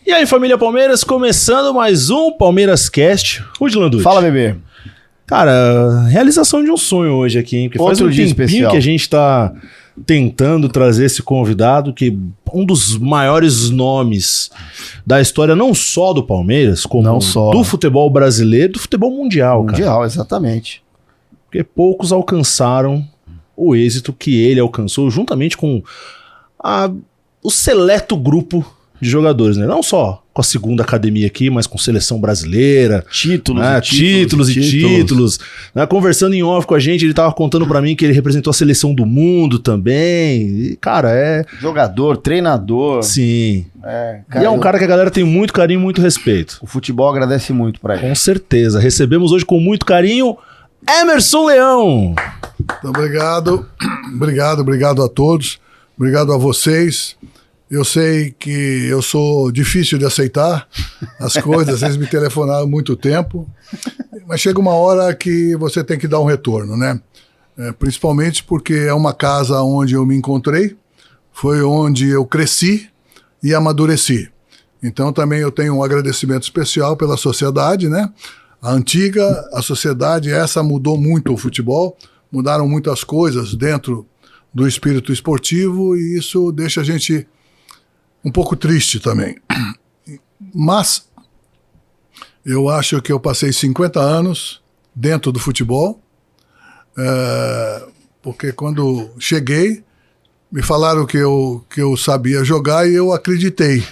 E aí, família Palmeiras, começando mais um Palmeiras Cast. Rudy Landucci. Fala, bebê. Cara, realização de um sonho hoje aqui, hein? Porque faz um tempinho especial que a gente tá tentando trazer esse convidado, que um dos maiores nomes da história, não só do Palmeiras, como do futebol brasileiro, do futebol mundial, Mundial, exatamente. Porque poucos alcançaram o êxito que ele alcançou, juntamente com o seleto grupo de jogadores, né? Não só com a segunda academia aqui, mas com seleção brasileira. Títulos. Né? Conversando em off com a gente, ele tava contando pra mim que ele representou a seleção do mundo também. E, cara, jogador, treinador. Sim. E é um cara que a galera tem muito carinho e muito respeito. O futebol agradece muito pra ele. Com certeza. Recebemos hoje com muito carinho Emerson Leão. Obrigado. Obrigado a todos. Obrigado a vocês. Eu sei que eu sou difícil de aceitar as coisas, vocês me telefonaram há muito tempo, mas chega uma hora que você tem que dar um retorno, né? Principalmente porque é uma casa onde eu me encontrei, foi onde eu cresci e amadureci. Então também eu tenho um agradecimento especial pela sociedade, né? A sociedade, essa mudou muito o futebol, mudaram muitas coisas dentro do espírito esportivo e isso deixa a gente um pouco triste também. Mas eu acho que eu passei 50 anos dentro do futebol, porque quando cheguei, me falaram que eu sabia jogar e eu acreditei.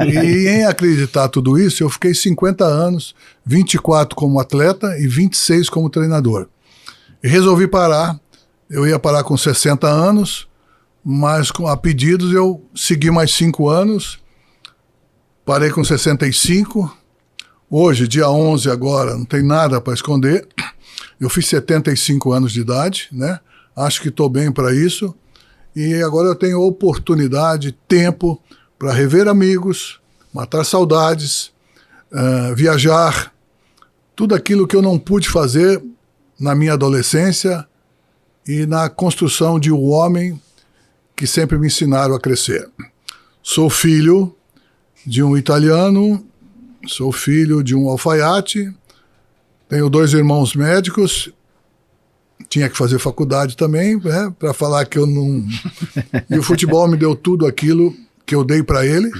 E em acreditar tudo isso, eu fiquei 50 anos, 24 como atleta e 26 como treinador. E resolvi parar, eu ia parar com 60 anos, mas a pedidos eu segui mais 5 anos, parei com 65, hoje, dia 11 agora, não tem nada para esconder, eu fiz 75 anos de idade, né? Acho que estou bem para isso, e agora eu tenho oportunidade, tempo para rever amigos, matar saudades, viajar, tudo aquilo que eu não pude fazer na minha adolescência e na construção de um homem que sempre me ensinaram a crescer. Sou filho de um italiano, sou filho de um alfaiate, tenho 2 irmãos médicos, tinha que fazer faculdade também, né, para falar que eu não... E o futebol me deu tudo aquilo que eu dei para ele,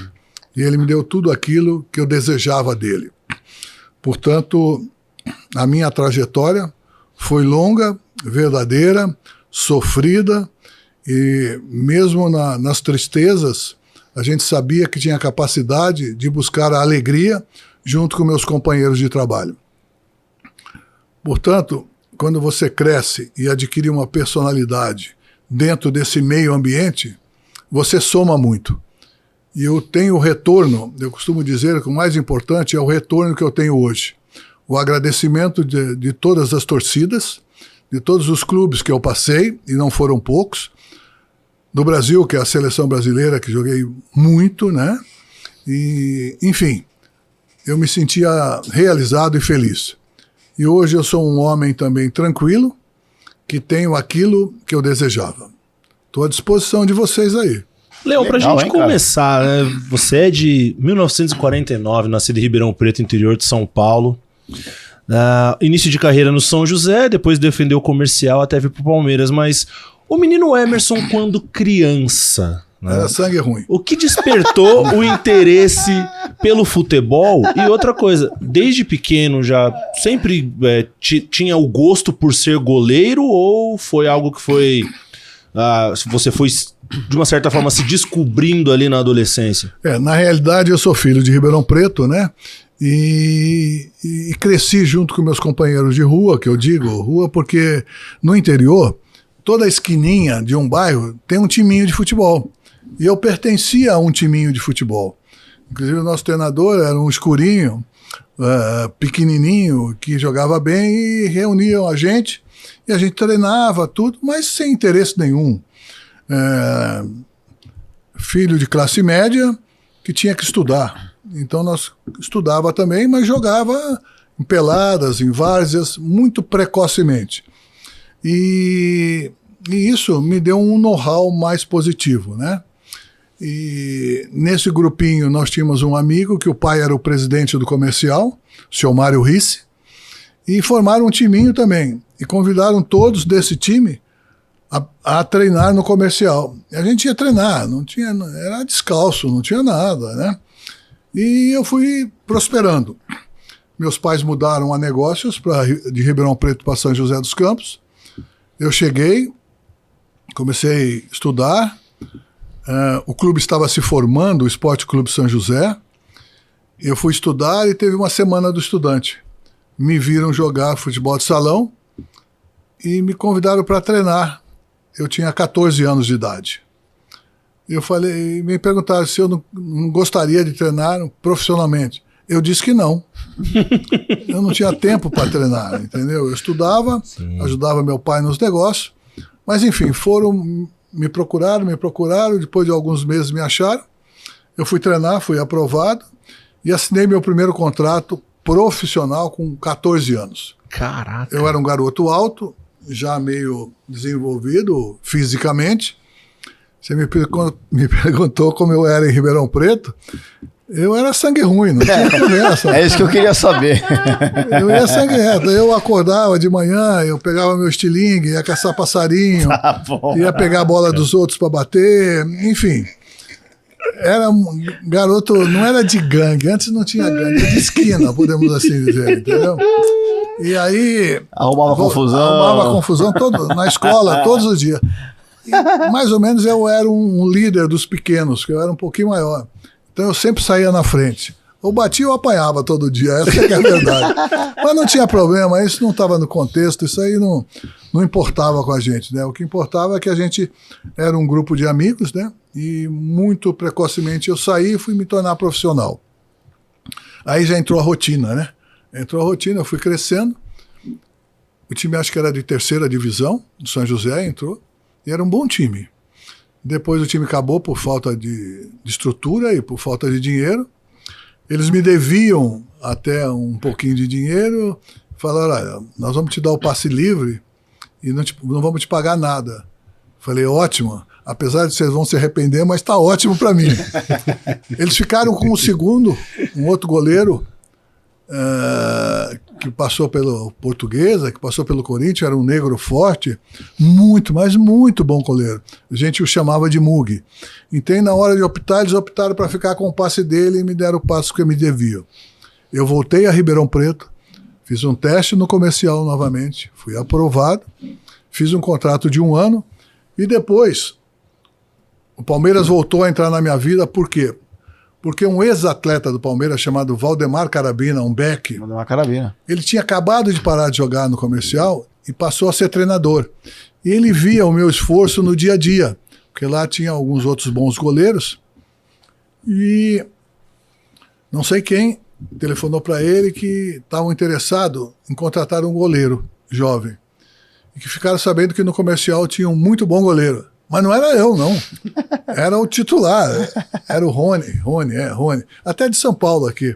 e ele me deu tudo aquilo que eu desejava dele. Portanto, a minha trajetória foi longa, verdadeira, sofrida, e mesmo nas tristezas, a gente sabia que tinha capacidade de buscar a alegria junto com meus companheiros de trabalho. Portanto, quando você cresce e adquire uma personalidade dentro desse meio ambiente, você soma muito. E eu tenho o retorno, eu costumo dizer que o mais importante é o retorno que eu tenho hoje. O agradecimento de todas as torcidas, de todos os clubes que eu passei, e não foram poucos, do Brasil, que é a seleção brasileira, que joguei muito, né? E, enfim, eu me sentia realizado e feliz. E hoje eu sou um homem também tranquilo, que tenho aquilo que eu desejava. Estou à disposição de vocês aí. Leão, pra gente começar, né? Você é de 1949, nascido em Ribeirão Preto, interior de São Paulo. Início de carreira no São José, depois defendeu o comercial até vir pro Palmeiras, mas... O menino Emerson, quando criança, né? Era sangue ruim. O que despertou o interesse pelo futebol? E outra coisa, desde pequeno já sempre tinha o gosto por ser goleiro ou foi algo que foi... você foi, de uma certa forma, se descobrindo ali na adolescência? Na realidade, eu sou filho de Ribeirão Preto, né? E cresci junto com meus companheiros de rua, que eu digo rua, porque no interior... Toda esquininha de um bairro tem um timinho de futebol. E eu pertencia a um timinho de futebol. Inclusive o nosso treinador era um escurinho, pequenininho, que jogava bem e reuniam a gente. E a gente treinava tudo, mas sem interesse nenhum. Filho de classe média que tinha que estudar. Então nós estudava também, mas jogava em peladas, em várzeas, muito precocemente. E isso me deu um know-how mais positivo, né? E nesse grupinho nós tínhamos um amigo que o pai era o presidente do comercial, o senhor Mário Risse, e formaram um timinho também. E convidaram todos desse time a treinar no comercial. E a gente ia treinar, era descalço, não tinha nada, né? E eu fui prosperando. Meus pais mudaram a negócios de Ribeirão Preto para São José dos Campos. Eu cheguei, comecei a estudar. O clube estava se formando, o Esporte Clube São José. Eu fui estudar e teve uma semana do estudante. Me viram jogar futebol de salão e me convidaram para treinar. Eu tinha 14 anos de idade. Eu falei, me perguntaram se eu não gostaria de treinar profissionalmente. Eu disse que não. Eu não tinha tempo para treinar, entendeu? Eu estudava, ajudava meu pai nos negócios, mas enfim, me procuraram, depois de alguns meses me acharam. Eu fui treinar, fui aprovado e assinei meu primeiro contrato profissional com 14 anos. Caraca. Eu era um garoto alto, já meio desenvolvido fisicamente. Você me perguntou como eu era em Ribeirão Preto. Eu era sangue ruim, não tinha conversa. É isso que eu queria saber. Eu ia sangue reto. Eu acordava de manhã, eu pegava meu estilingue, ia caçar passarinho, ia pegar a bola dos outros para bater, enfim. Era um garoto, não era de gangue, antes não tinha gangue, de esquina, podemos assim dizer, entendeu? E aí... Arrumava confusão na escola, todos os dias. E, mais ou menos eu era um líder dos pequenos, que eu era um pouquinho maior. Então eu sempre saía na frente. Ou batia ou apanhava todo dia, essa que é a verdade. Mas não tinha problema, isso não estava no contexto, isso aí não importava com a gente, né? O que importava é que a gente era um grupo de amigos, né? E muito precocemente eu saí e fui me tornar profissional. Aí já entrou a rotina, né? Entrou a rotina, eu fui crescendo. O time acho que era de 3ª divisão, do São José, entrou. E era um bom time. Depois o time acabou por falta de estrutura e por falta de dinheiro. Eles me deviam até um pouquinho de dinheiro. Falaram, olha, nós vamos te dar o passe livre e não vamos te pagar nada. Falei, ótimo. Apesar de vocês vão se arrepender, mas está ótimo para mim. Eles ficaram com o segundo, um outro goleiro, que passou pelo Portuguesa, que passou pelo Corinthians, era um negro forte, mas muito bom goleiro. A gente o chamava de Mug. Então, na hora de optar, eles optaram para ficar com o passe dele e me deram o passe que eu me deviam. Eu voltei a Ribeirão Preto, fiz um teste no comercial novamente, fui aprovado, fiz um contrato de 1 ano e depois o Palmeiras voltou a entrar na minha vida, por quê? Porque um ex-atleta do Palmeiras chamado Valdemar Carabina, um back, ele tinha acabado de parar de jogar no comercial e passou a ser treinador. E ele via o meu esforço no dia a dia, porque lá tinha alguns outros bons goleiros. E não sei quem telefonou para ele que estavam interessados em contratar um goleiro jovem. E que ficaram sabendo que no comercial tinha um muito bom goleiro. Mas não era eu, não. Era o titular. Era o Rony. Até de São Paulo aqui.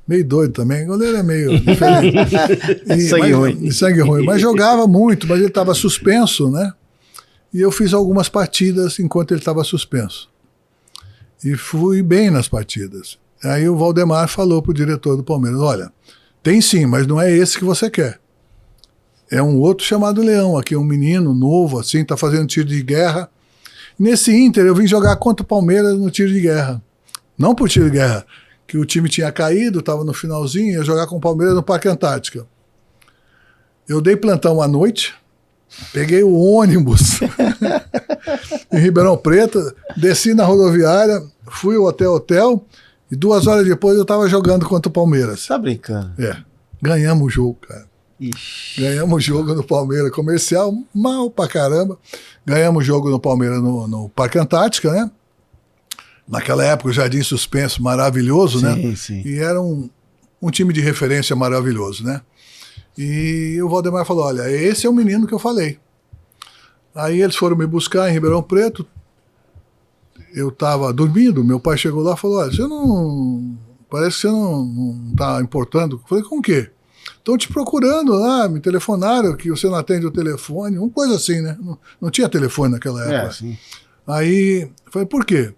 Meio doido também. O goleiro é meio diferente. Sangue ruim. Mas jogava muito, mas ele estava suspenso, né? E eu fiz algumas partidas enquanto ele estava suspenso. E fui bem nas partidas. Aí o Valdemar falou pro diretor do Palmeiras, olha, tem sim, mas não é esse que você quer. É um outro chamado Leão, aqui um menino novo, assim, tá fazendo tiro de guerra. Nesse Inter, eu vim jogar contra o Palmeiras no tiro de guerra. Não por tiro de guerra, que o time tinha caído, estava no finalzinho, ia jogar com o Palmeiras no Parque Antártica. Eu dei plantão à noite, peguei o ônibus em Ribeirão Preto, desci na rodoviária, fui ao hotel, e 2 horas depois eu estava jogando contra o Palmeiras. Tá brincando? É, ganhamos o jogo, cara. Ixi. Ganhamos o jogo no Palmeiras, comercial, mal pra caramba. Ganhamos o jogo no Palmeiras no Parque Antártica, né? Naquela época o Jardim Suspenso, maravilhoso, sim, né? Sim. E era um time de referência maravilhoso, né? E o Valdemar falou, olha, esse é o menino que eu falei. Aí eles foram me buscar em Ribeirão Preto. Eu estava dormindo, meu pai chegou lá e falou, olha, parece que você não tá importando. Eu falei, com o quê? Estão te procurando lá, me telefonaram que você não atende o telefone, uma coisa assim, né? Não tinha telefone naquela época. Sim. Aí, eu falei, por quê?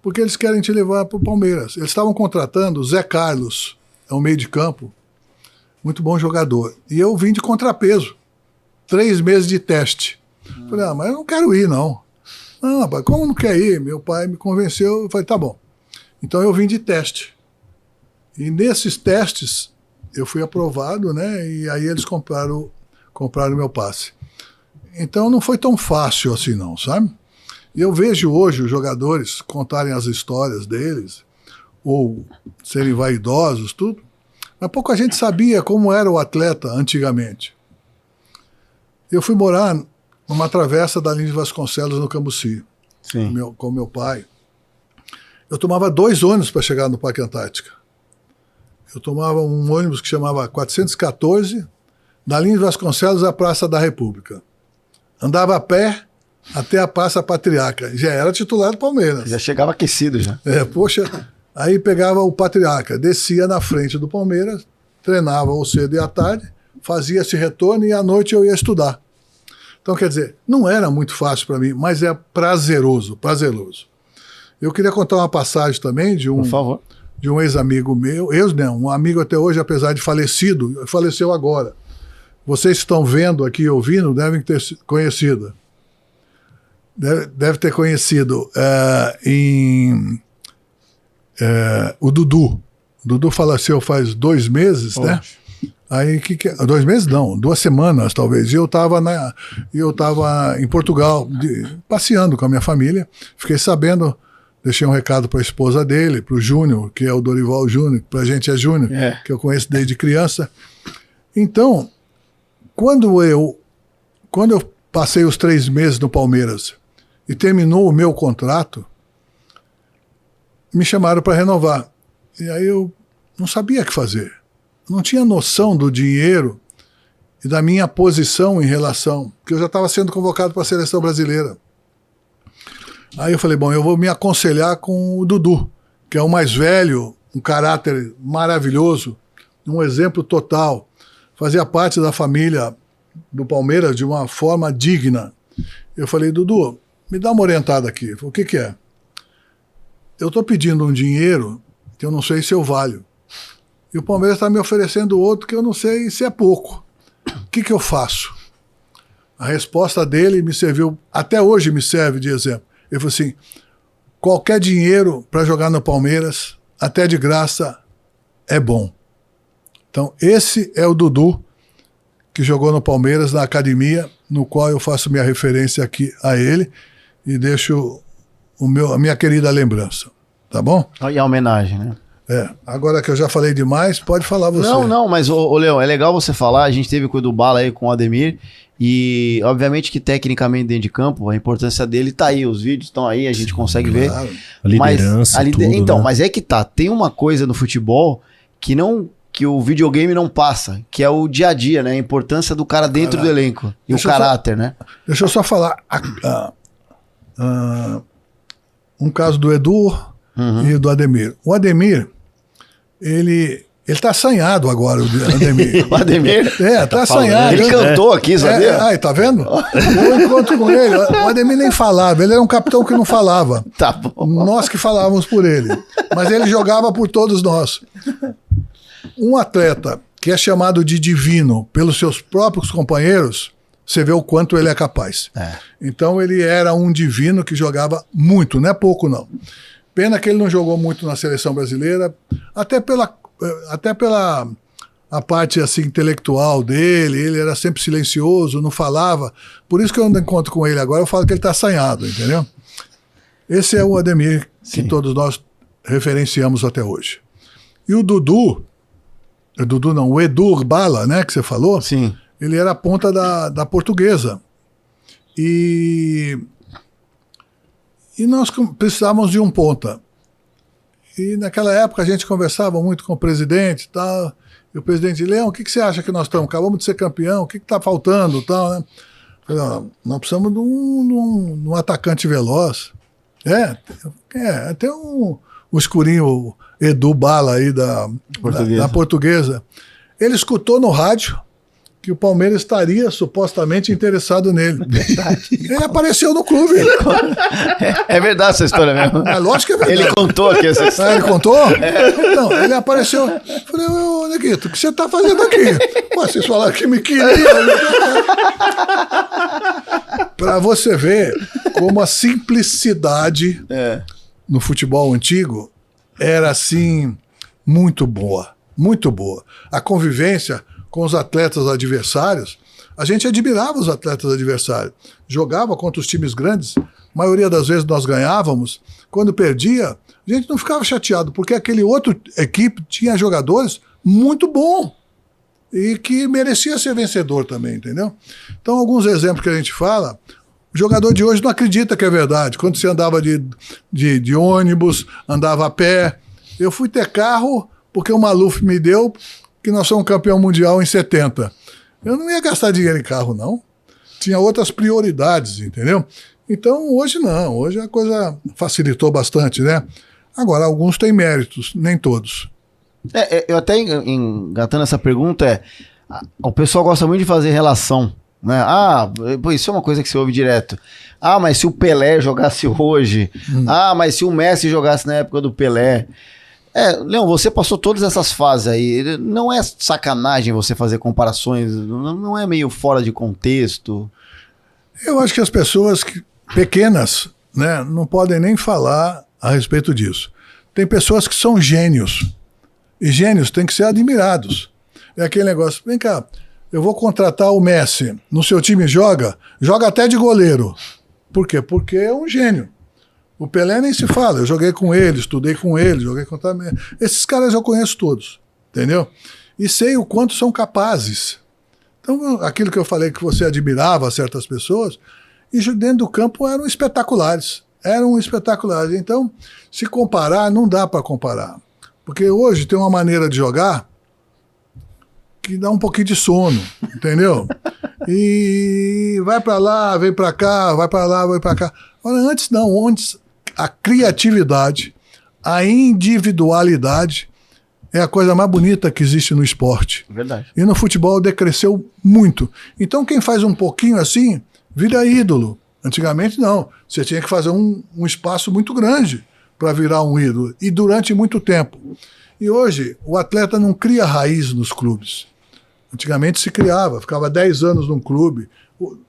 porque eles querem te levar para o Palmeiras. Eles estavam contratando o Zé Carlos, é um meio de campo, muito bom jogador. E eu vim de contrapeso, 3 meses de teste. Falei, mas eu não quero ir, não. Não, rapaz, como não quer ir? Meu pai me convenceu, eu falei, tá bom. Então eu vim de teste. E nesses testes eu fui aprovado, né? E aí eles compraram o meu passe. Então não foi tão fácil assim não, sabe? E eu vejo hoje os jogadores contarem as histórias deles, ou serem vaidosos, tudo. Mas pouca gente sabia como era o atleta antigamente. Eu fui morar numa travessa da Lins Vasconcelos, no Cambuci, com meu pai. Eu tomava 2 ônibus para chegar no Parque Antártica. Eu tomava um ônibus que chamava 414, da Lins Vasconcelos à Praça da República. Andava a pé até a Praça Patriarca. Já era titular do Palmeiras. Já chegava aquecido já. Aí pegava o Patriarca, descia na frente do Palmeiras, treinava ou cedo e à tarde, fazia esse retorno e à noite eu ia estudar. Então, quer dizer, não era muito fácil para mim, mas é prazeroso. Eu queria contar uma passagem também de Por favor. De um ex-amigo meu, um amigo até hoje, apesar de falecido, faleceu agora. Vocês que estão vendo aqui, ouvindo, devem ter conhecido. Deve ter conhecido o Dudu. O Dudu faleceu faz 2 meses, né? Aí, 2 meses não, 2 semanas talvez. E eu estava em Portugal, passeando com a minha família. Fiquei sabendo, deixei um recado para a esposa dele, para o Júnior, que é o Dorival Júnior, para a gente é Júnior, que eu conheço desde criança. Então, quando eu passei os 3 meses no Palmeiras e terminou o meu contrato, me chamaram para renovar. E aí eu não sabia o que fazer. Não tinha noção do dinheiro e da minha posição em relação, porque eu já estava sendo convocado para a seleção brasileira. Aí eu falei, bom, eu vou me aconselhar com o Dudu, que é o mais velho, um caráter maravilhoso, um exemplo total. Fazia parte da família do Palmeiras de uma forma digna. Eu falei, Dudu, me dá uma orientada aqui. O que é? Eu estou pedindo um dinheiro que eu não sei se eu valho. E o Palmeiras está me oferecendo outro que eu não sei se é pouco. O que eu faço? A resposta dele me serviu, até hoje me serve de exemplo. Ele falou assim, qualquer dinheiro para jogar no Palmeiras, até de graça, é bom. Então esse é o Dudu, que jogou no Palmeiras, na academia, no qual eu faço minha referência aqui a ele e deixo a minha querida lembrança. Tá bom? E a homenagem, né? Agora que eu já falei demais, pode falar você. Não, mas, Leão, é legal você falar, a gente teve com o Edu Bala aí, com o Ademir, e obviamente que tecnicamente dentro de campo, a importância dele tá aí, os vídeos estão aí, a gente consegue ver. A liderança, tudo, então, né? Mas é que tá, tem uma coisa no futebol que o videogame não passa, que é o dia a dia, né? A importância do cara dentro do elenco, e o caráter, né? Deixa eu só falar um caso do Edu e do Ademir. O Ademir, ele tá assanhado agora, o Ademir. O Ademir? Tá assanhado. Ele cantou aqui, sabia? Aí, tá vendo? Eu encontro com ele. O Ademir nem falava, ele era um capitão que não falava. Tá bom. Nós que falávamos por ele. Mas ele jogava por todos nós. Um atleta que é chamado de divino pelos seus próprios companheiros, você vê o quanto ele é capaz. Então ele era um divino que jogava muito, não é pouco não. Pena que ele não jogou muito na seleção brasileira, até pela a parte assim, intelectual dele, ele era sempre silencioso, não falava. Por isso que eu não encontro com ele agora, eu falo que ele está assanhado, entendeu? Esse é o Ademir que todos nós referenciamos até hoje. E o o Edu Bala, né, que você falou, ele era a ponta da Portuguesa. E nós precisávamos de um ponta. E naquela época a gente conversava muito com o presidente e tal. E o presidente, Leão, o que você acha que nós estamos? Acabamos de ser campeão, o que está faltando? Tal, né? Falei, nós precisamos de um atacante veloz. Tem um escurinho Edu Bala aí da Portuguesa. Ele escutou no rádio que o Palmeiras estaria supostamente interessado nele. Ele apareceu no clube. É verdade essa história mesmo. É lógico que é verdade. Ele contou aqui essa história. Ah, ele contou? Não, ele apareceu. Falei, ô Neguito, o que você tá fazendo aqui? Pô, vocês falaram que me queriam. Pra você ver como a simplicidade no futebol antigo era assim muito boa. Muito boa. A convivência com os atletas adversários, a gente admirava os atletas adversários. Jogava contra os times grandes, a maioria das vezes nós ganhávamos. Quando perdia, a gente não ficava chateado, porque aquele outro equipe tinha jogadores muito bons e que merecia ser vencedor também, entendeu? Então, alguns exemplos que a gente fala, o jogador de hoje não acredita que é verdade. Quando você andava de ônibus, andava a pé. Eu fui ter carro porque o Maluf me deu que nós somos campeão mundial em 70. Eu não ia gastar dinheiro em carro, não. Tinha outras prioridades, entendeu? Então, hoje não. Hoje a coisa facilitou bastante, né? Agora, alguns têm méritos, nem todos. Eu até engatando essa pergunta, o pessoal gosta muito de fazer relação, né? Isso é uma coisa que se ouve direto. Mas se o Pelé jogasse hoje, mas se o Messi jogasse na época do Pelé. Leão, você passou todas essas fases aí. Não é sacanagem você fazer comparações? Não é meio fora de contexto? Eu acho que as pessoas pequenas, né, não podem nem falar a respeito disso. Tem pessoas que são gênios. E gênios têm que ser admirados. É aquele negócio, vem cá, eu vou contratar o Messi. No seu time joga até de goleiro. Por quê? Porque é um gênio. O Pelé nem se fala, eu joguei com ele, estudei com ele, joguei com... Esses caras eu conheço todos, entendeu? E sei o quanto são capazes. Então, aquilo que eu falei que você admirava certas pessoas, e dentro do campo eram espetaculares. Então, se comparar, não dá para comparar. Porque hoje tem uma maneira de jogar que dá um pouquinho de sono, entendeu? E vai para lá, vem para cá, vai para lá, vai para cá. Ora, antes não, antes a criatividade, a individualidade é a coisa mais bonita que existe no esporte. Verdade. E no futebol decresceu muito. Então quem faz um pouquinho assim, vira ídolo. Antigamente não, você tinha que fazer um espaço muito grande para virar um ídolo, e durante muito tempo. E hoje o atleta não cria raiz nos clubes. Antigamente se criava, ficava 10 anos num clube,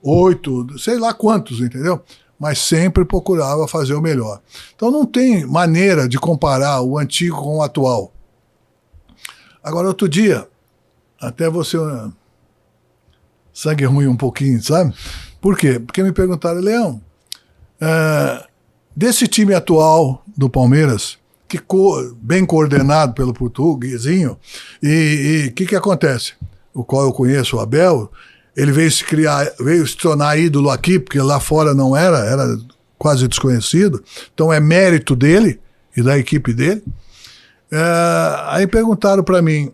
8, sei lá quantos, entendeu? Mas sempre procurava fazer o melhor. Então não tem maneira de comparar o antigo com o atual. Agora, outro dia, até você sangue ruim um pouquinho, sabe? Por quê? Porque me perguntaram, Leão, desse time atual do Palmeiras, que bem coordenado pelo portuguesinho, e o que acontece? O qual eu conheço, o Abel, ele veio se tornar ídolo aqui, porque lá fora não era quase desconhecido, então é mérito dele e da equipe dele. Aí perguntaram para mim,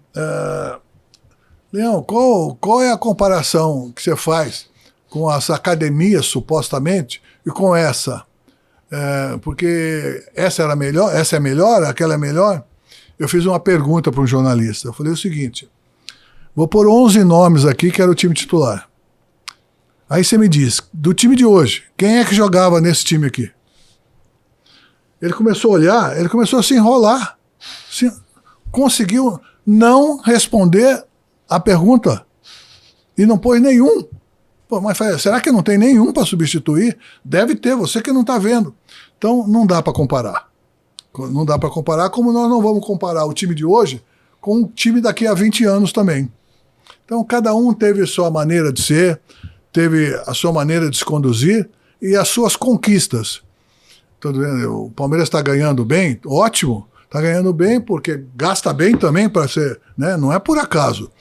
Leão, qual é a comparação que você faz com as academias, supostamente, e com essa? Porque essa era melhor, essa é melhor, aquela é melhor? Eu fiz uma pergunta para um jornalista, eu falei o seguinte, vou pôr 11 nomes aqui que era o time titular. Aí você me diz, do time de hoje, quem é que jogava nesse time aqui? Ele começou a olhar, ele começou a se enrolar. Conseguiu não responder a pergunta. E não pôs nenhum. Pô, mas será que não tem nenhum para substituir? Deve ter, você que não está vendo. Então não dá para comparar. Não dá para comparar, como nós não vamos comparar o time de hoje com o time daqui a 20 anos também. Então cada um teve a sua maneira de ser, teve a sua maneira de se conduzir e as suas conquistas. O Palmeiras está ganhando bem, ótimo, está ganhando bem porque gasta bem também para ser, né? Não é por acaso.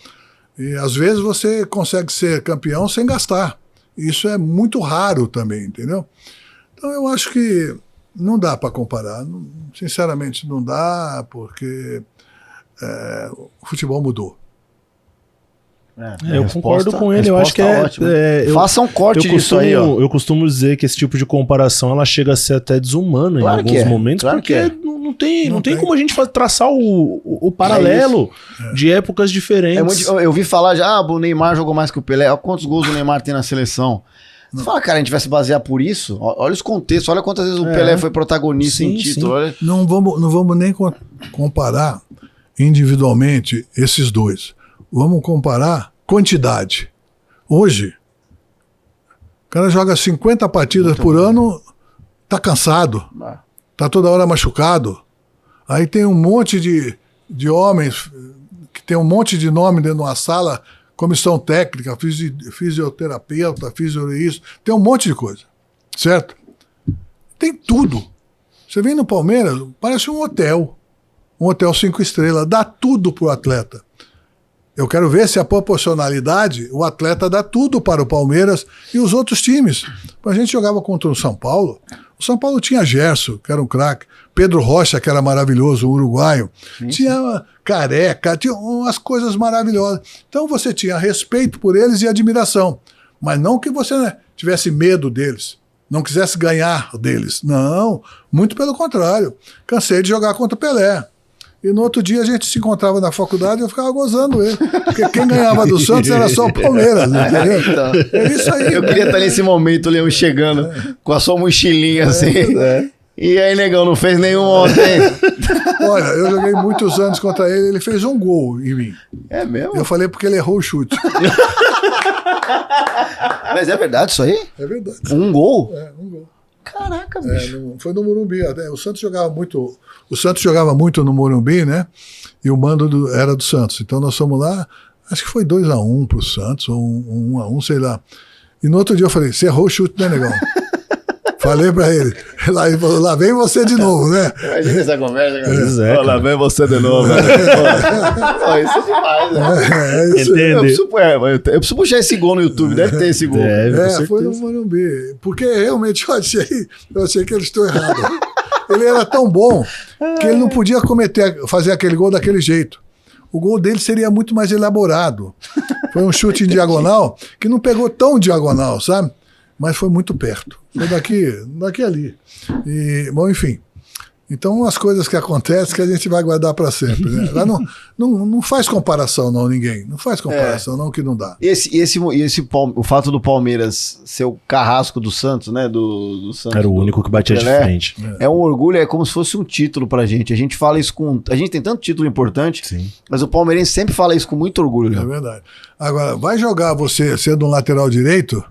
E às vezes você consegue ser campeão sem gastar. Isso é muito raro também, entendeu? Então eu acho que não dá para comparar. Sinceramente não dá, porque o futebol mudou. Eu concordo com ele, eu acho que faça um corte disso aí, ó. Eu costumo dizer que esse tipo de comparação ela chega a ser até desumana claro em alguns momentos, claro porque não tem como a gente traçar o paralelo de épocas diferentes. Eu ouvi falar já, o Neymar jogou mais que o Pelé. Olha quantos gols o Neymar tem na seleção. Você fala, cara, a gente vai se basear por isso? Olha os contextos, olha quantas vezes o Pelé foi protagonista em título. Olha. Não vamos nem comparar individualmente esses dois. Vamos comparar quantidade. Hoje, o cara joga 50 partidas por ano, tá cansado, tá toda hora machucado. Aí tem um monte de homens que tem um monte de nome dentro de uma sala, comissão técnica, fisioterapeuta, isso, tem um monte de coisa, certo? Tem tudo. Você vem no Palmeiras, parece um hotel 5 estrelas, dá tudo pro atleta. Eu quero ver se a proporcionalidade, o atleta dá tudo para o Palmeiras e os outros times. A gente jogava contra o São Paulo. O São Paulo tinha Gerson, que era um craque. Pedro Rocha, que era maravilhoso, o uruguaio. Tinha Careca, tinha umas coisas maravilhosas. Então você tinha respeito por eles e admiração. Mas não que você tivesse medo deles, não quisesse ganhar deles. Não, muito pelo contrário. Cansei de jogar contra o Pelé. E no outro dia a gente se encontrava na faculdade e eu ficava gozando ele. Porque quem ganhava do Santos era só o Palmeiras, entendeu? Então, é isso aí. Eu queria estar nesse momento, o Leão chegando com a sua mochilinha assim. E aí, negão, não fez nenhum ontem. Olha, eu joguei muitos anos contra ele fez um gol em mim. É mesmo? Eu falei porque ele errou o chute. Mas é verdade isso aí? É verdade. Um gol? Um gol. Caraca, bicho. Foi no Morumbi. O Santos jogava muito no Morumbi, né? E o mando era do Santos. Então nós fomos lá, acho que foi 2-1 pro Santos, ou 1-1, sei lá. E no outro dia eu falei, você errou o chute, né, negão? Falei pra ele. Ele falou, lá vem você de novo, né? Imagina essa conversa, cara. Lá vem você de novo. Isso é demais, né? Isso. Eu preciso puxar esse gol no YouTube, deve ter esse gol. Foi no Morumbi. Porque realmente eu achei que eles estão errados. Ele era tão bom que ele não podia fazer aquele gol daquele jeito. O gol dele seria muito mais elaborado. Foi um chute em diagonal que não pegou tão diagonal, sabe? Mas foi muito perto. Foi daqui ali. E, bom, enfim. Então, as coisas que acontecem que a gente vai guardar para sempre. Né? Lá não faz comparação, não, ninguém. Não faz comparação, não, que não dá. O fato do Palmeiras ser o carrasco do Santos, né? Do Santos, era o único que batia de frente. É um orgulho, é como se fosse um título pra gente. A gente fala isso a gente tem tanto título importante, sim, mas o palmeirense sempre fala isso com muito orgulho. É verdade. Agora, vai jogar você sendo um lateral direito,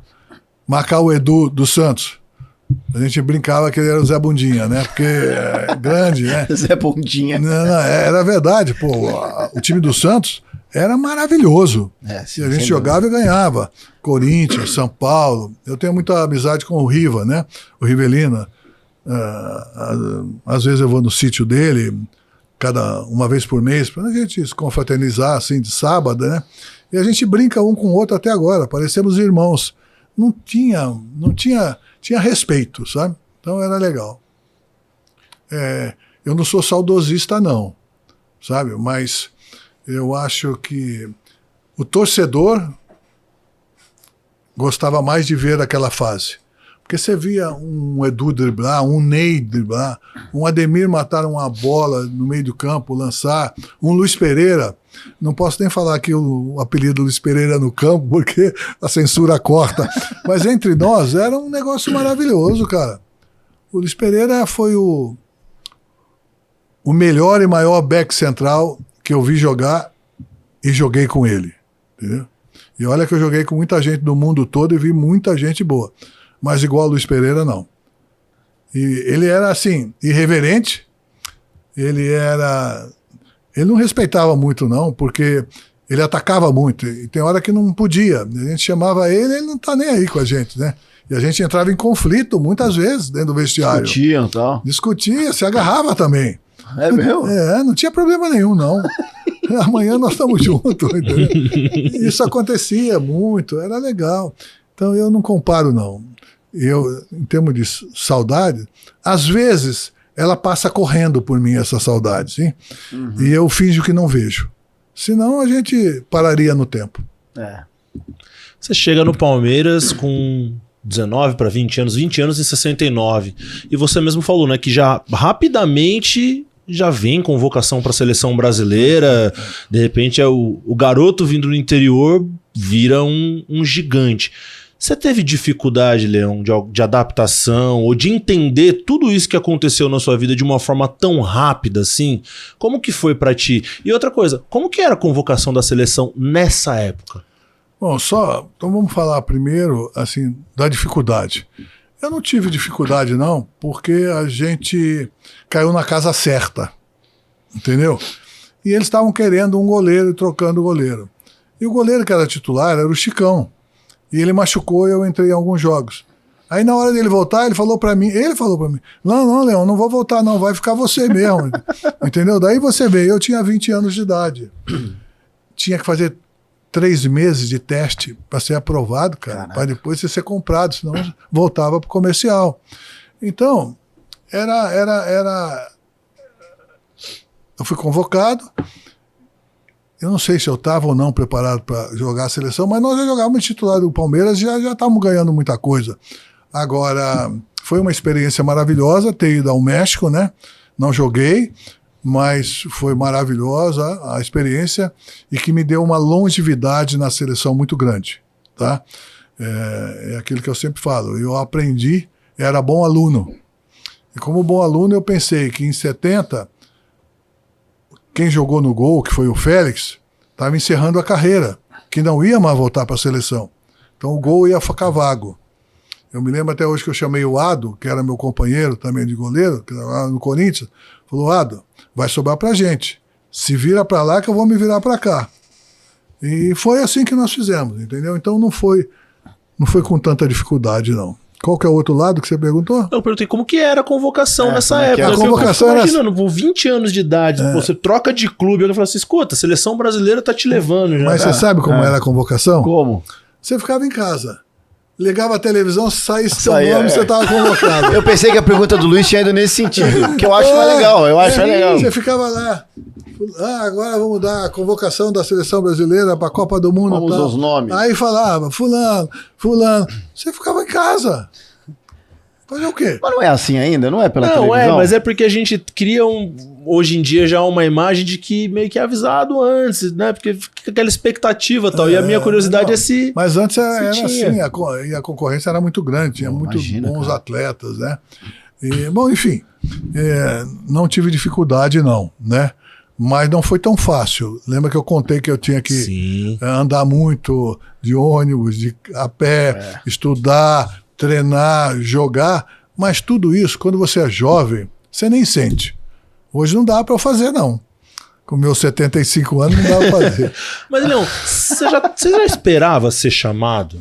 marcar o Edu do Santos. A gente brincava que ele era o Zé Bundinha, né? Porque é grande, né? Zé Bundinha. Não, era verdade. Pô, o time do Santos era maravilhoso. Sim, e a gente jogava e ganhava. Corinthians, São Paulo. Eu tenho muita amizade com o Riva, né? O Rivelina. Às vezes eu vou no sítio dele, uma vez por mês, pra gente se confraternizar, assim, de sábado, né? E a gente brinca um com o outro até agora. Parecemos irmãos. Tinha respeito, sabe? Então era legal. Eu não sou saudosista, não, sabe? Mas eu acho que o torcedor gostava mais de ver aquela fase. Porque você via um Edu driblar, um Ney driblar, um Ademir matar uma bola no meio do campo, lançar, um Luiz Pereira. Não posso nem falar aqui o apelido Luiz Pereira no campo, porque a censura corta. Mas entre nós era um negócio maravilhoso, cara. O Luiz Pereira foi o melhor e maior back central que eu vi jogar e joguei com ele. Entendeu? E olha que eu joguei com muita gente do mundo todo e vi muita gente boa. Mas igual o Luiz Pereira, não. E ele era, assim, irreverente. Ele não respeitava muito, não, porque ele atacava muito. E tem hora que não podia. A gente chamava ele não tá nem aí com a gente, né? E a gente entrava em conflito muitas vezes dentro do vestiário. Discutiam e tal. Discutia, se agarrava também. É mesmo? Não tinha problema nenhum, não. Amanhã nós estamos juntos, entendeu? Isso acontecia muito, era legal. Então eu não comparo, não. Eu, em termos de saudade, às vezes ela passa correndo por mim, essa saudade, sim? E eu finjo que não vejo. Senão a gente pararia no tempo. Você chega no Palmeiras com 19 para 20 anos em 69. E você mesmo falou, né, que já rapidamente já vem convocação para a seleção brasileira, de repente o garoto vindo do interior vira um gigante. Você teve dificuldade, Leão, de adaptação ou de entender tudo isso que aconteceu na sua vida de uma forma tão rápida assim? Como que foi para ti? E outra coisa, como que era a convocação da seleção nessa época? Bom, então vamos falar primeiro, assim, da dificuldade. Eu não tive dificuldade, não, porque a gente caiu na casa certa, entendeu? E eles estavam querendo um goleiro e trocando o goleiro. E o goleiro que era titular era o Chicão. E ele machucou e eu entrei em alguns jogos. Aí na hora dele voltar, ele falou pra mim, não, Leão, não vou voltar não, vai ficar você mesmo. Entendeu? Daí você veio, eu tinha 20 anos de idade. Tinha que fazer 3 meses de teste para ser aprovado, cara, para depois você ser comprado, senão voltava pro comercial. Então, eu fui convocado. Eu não sei se eu estava ou não preparado para jogar a seleção, mas nós já jogávamos titular do Palmeiras e já estávamos ganhando muita coisa. Agora, foi uma experiência maravilhosa ter ido ao México, né? Não joguei, mas foi maravilhosa a experiência e que me deu uma longevidade na seleção muito grande, tá? É aquilo que eu sempre falo, eu aprendi, era bom aluno. E como bom aluno eu pensei que em 70... quem jogou no gol, que foi o Félix, estava encerrando a carreira, que não ia mais voltar para a seleção. Então o gol ia ficar vago. Eu me lembro até hoje que eu chamei o Ado, que era meu companheiro também de goleiro, que estava no Corinthians, falou, Ado, vai sobrar para a gente. Se vira para lá que eu vou me virar para cá. E foi assim que nós fizemos, entendeu? Então não foi com tanta dificuldade, não. Qual que é o outro lado que você perguntou? Eu perguntei como que era a convocação nessa época. A convocação era... Imaginando, por 20 anos de idade, você troca de clube, eu falo assim, escuta, a seleção brasileira tá te levando já. Mas você sabe como era a convocação? Como? Você ficava em casa, ligava a televisão, saísse seu nome, você estava convocado. Eu pensei que a pergunta do Luiz tinha ido nesse sentido, que eu acho mais legal, legal. Você ficava lá, agora vamos dar a convocação da seleção brasileira para a Copa do Mundo. Vamos os nomes. Aí falava, fulano. Você ficava em casa. Fazer o quê? Mas não é assim ainda? Não é pela televisão? Não, mas é porque a gente cria hoje em dia já uma imagem de que meio que é avisado antes, né? Porque fica aquela expectativa e tal. E a minha curiosidade é se... Mas antes era assim, e a concorrência era muito grande, tinha muitos bons atletas, né? E, bom, enfim, não tive dificuldade não, né? Mas não foi tão fácil. Lembra que eu contei que eu tinha que andar muito de ônibus, a pé, estudar, treinar, jogar, mas tudo isso, quando você é jovem, você nem sente. Hoje não dá para eu fazer, não. Com meus 75 anos não dá para fazer. Mas, Leão, você já esperava ser chamado?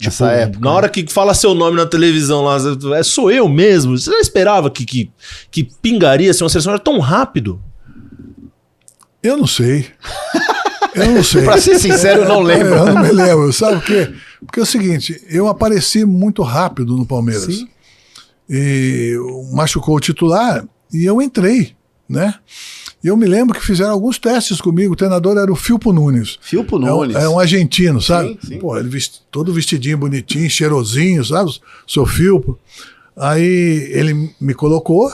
Nessa época. Na hora que fala seu nome na televisão lá, sou eu mesmo? Você já esperava que pingaria assim, uma seleção tão rápido? Eu não sei. Pra ser sincero, eu não lembro. Eu não me lembro. Sabe por quê? Porque é o seguinte, eu apareci muito rápido no Palmeiras. Sim. E machucou o titular e eu entrei, né? E eu me lembro que fizeram alguns testes comigo. O treinador era o Filpo Nunes. Filpo Nunes. É um argentino, sabe? Sim. Pô, ele todo vestidinho, bonitinho, cheirosinho, sabe? Sou Filpo. Aí ele me colocou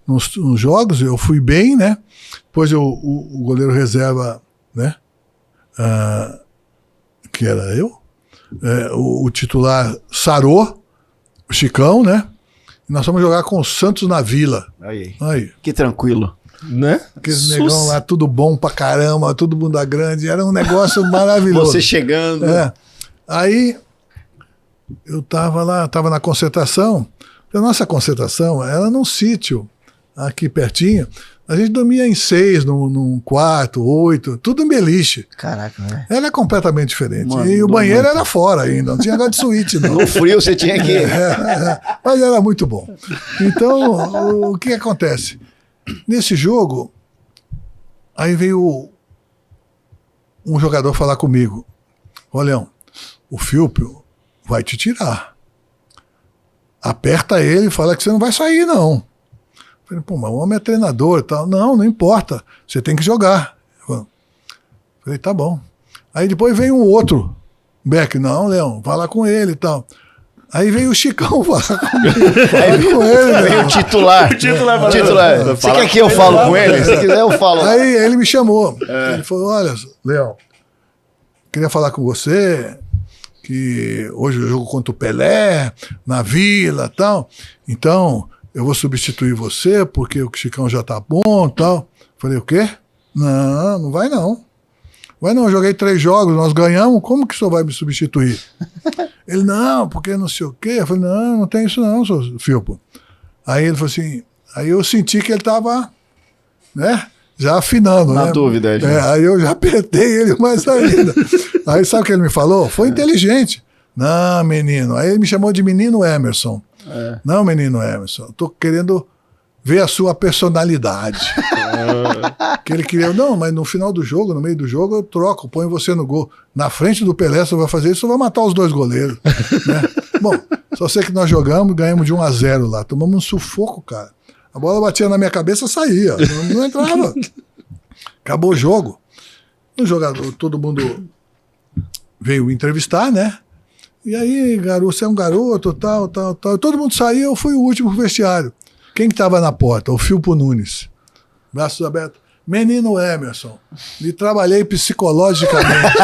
nos jogos, eu fui bem, né? Depois o goleiro reserva, né? Que era eu. O titular sarou, o Chicão, né? E nós fomos jogar com o Santos na Vila. Aí. Que tranquilo. Né? Aqueles negão lá, tudo bom pra caramba, tudo bunda grande. Era um negócio maravilhoso. Você chegando. Aí eu tava lá, tava na concentração. A nossa concentração era num sítio aqui pertinho. A gente dormia em 6, num quarto, 8, tudo em beliche. Caraca, né? Era completamente diferente. Mano, e o banheiro era fora ainda, não tinha negócio de suíte, não. No frio você tinha que... Mas era muito bom. Então, o que acontece? Nesse jogo, aí veio um jogador falar comigo. Ô, Leão, o Filpo vai te tirar. Aperta ele e fala que você não vai sair, não. Falei, pô, mas o homem é treinador e tal. Não importa, você tem que jogar. Falei, tá bom. Aí depois vem um outro Beck, não, Leão, vai lá com ele e tal. Aí veio o Chicão falar comigo. Aí com ele, Veio o titular. O titular vai Titular. Você quer que eu falo com ele? Se quiser, eu falo. Aí ele me chamou. Ele falou, olha, Leão, queria falar com você, que hoje eu jogo contra o Pelé, na Vila e tal. Então, eu vou substituir você, porque o Chicão já tá bom e tal. Falei, o quê? Não vai não. Vai não, eu joguei 3 jogos, nós ganhamos, como que o senhor vai me substituir? Ele, não, porque não sei o quê. Eu falei, não tem isso não, seu Filpo. Aí ele falou assim, aí eu senti que ele tava, né, já afinando, Na né? dúvida, Aí eu já apertei ele mais ainda. Aí sabe o que ele me falou? Foi inteligente. Não, menino. Aí ele me chamou de menino Emerson. Não, menino Emerson, eu tô querendo ver a sua personalidade. Que ele queria, não, mas no final do jogo, no meio do jogo, eu troco, ponho você no gol. Na frente do Pelé, você vai fazer isso, vai matar os 2 goleiros. Né? Bom, só sei que nós jogamos, ganhamos de 1-0 lá. Tomamos um sufoco, cara. A bola batia na minha cabeça, saía. Não entrava. Acabou o jogo. O jogador, todo mundo veio entrevistar, né? E aí, garoto, você é um garoto, tal. Todo mundo saiu, eu fui o último pro vestiário. Quem que estava na porta? O Filpo Nunes. Braços abertos. Menino Emerson, lhe trabalhei psicologicamente.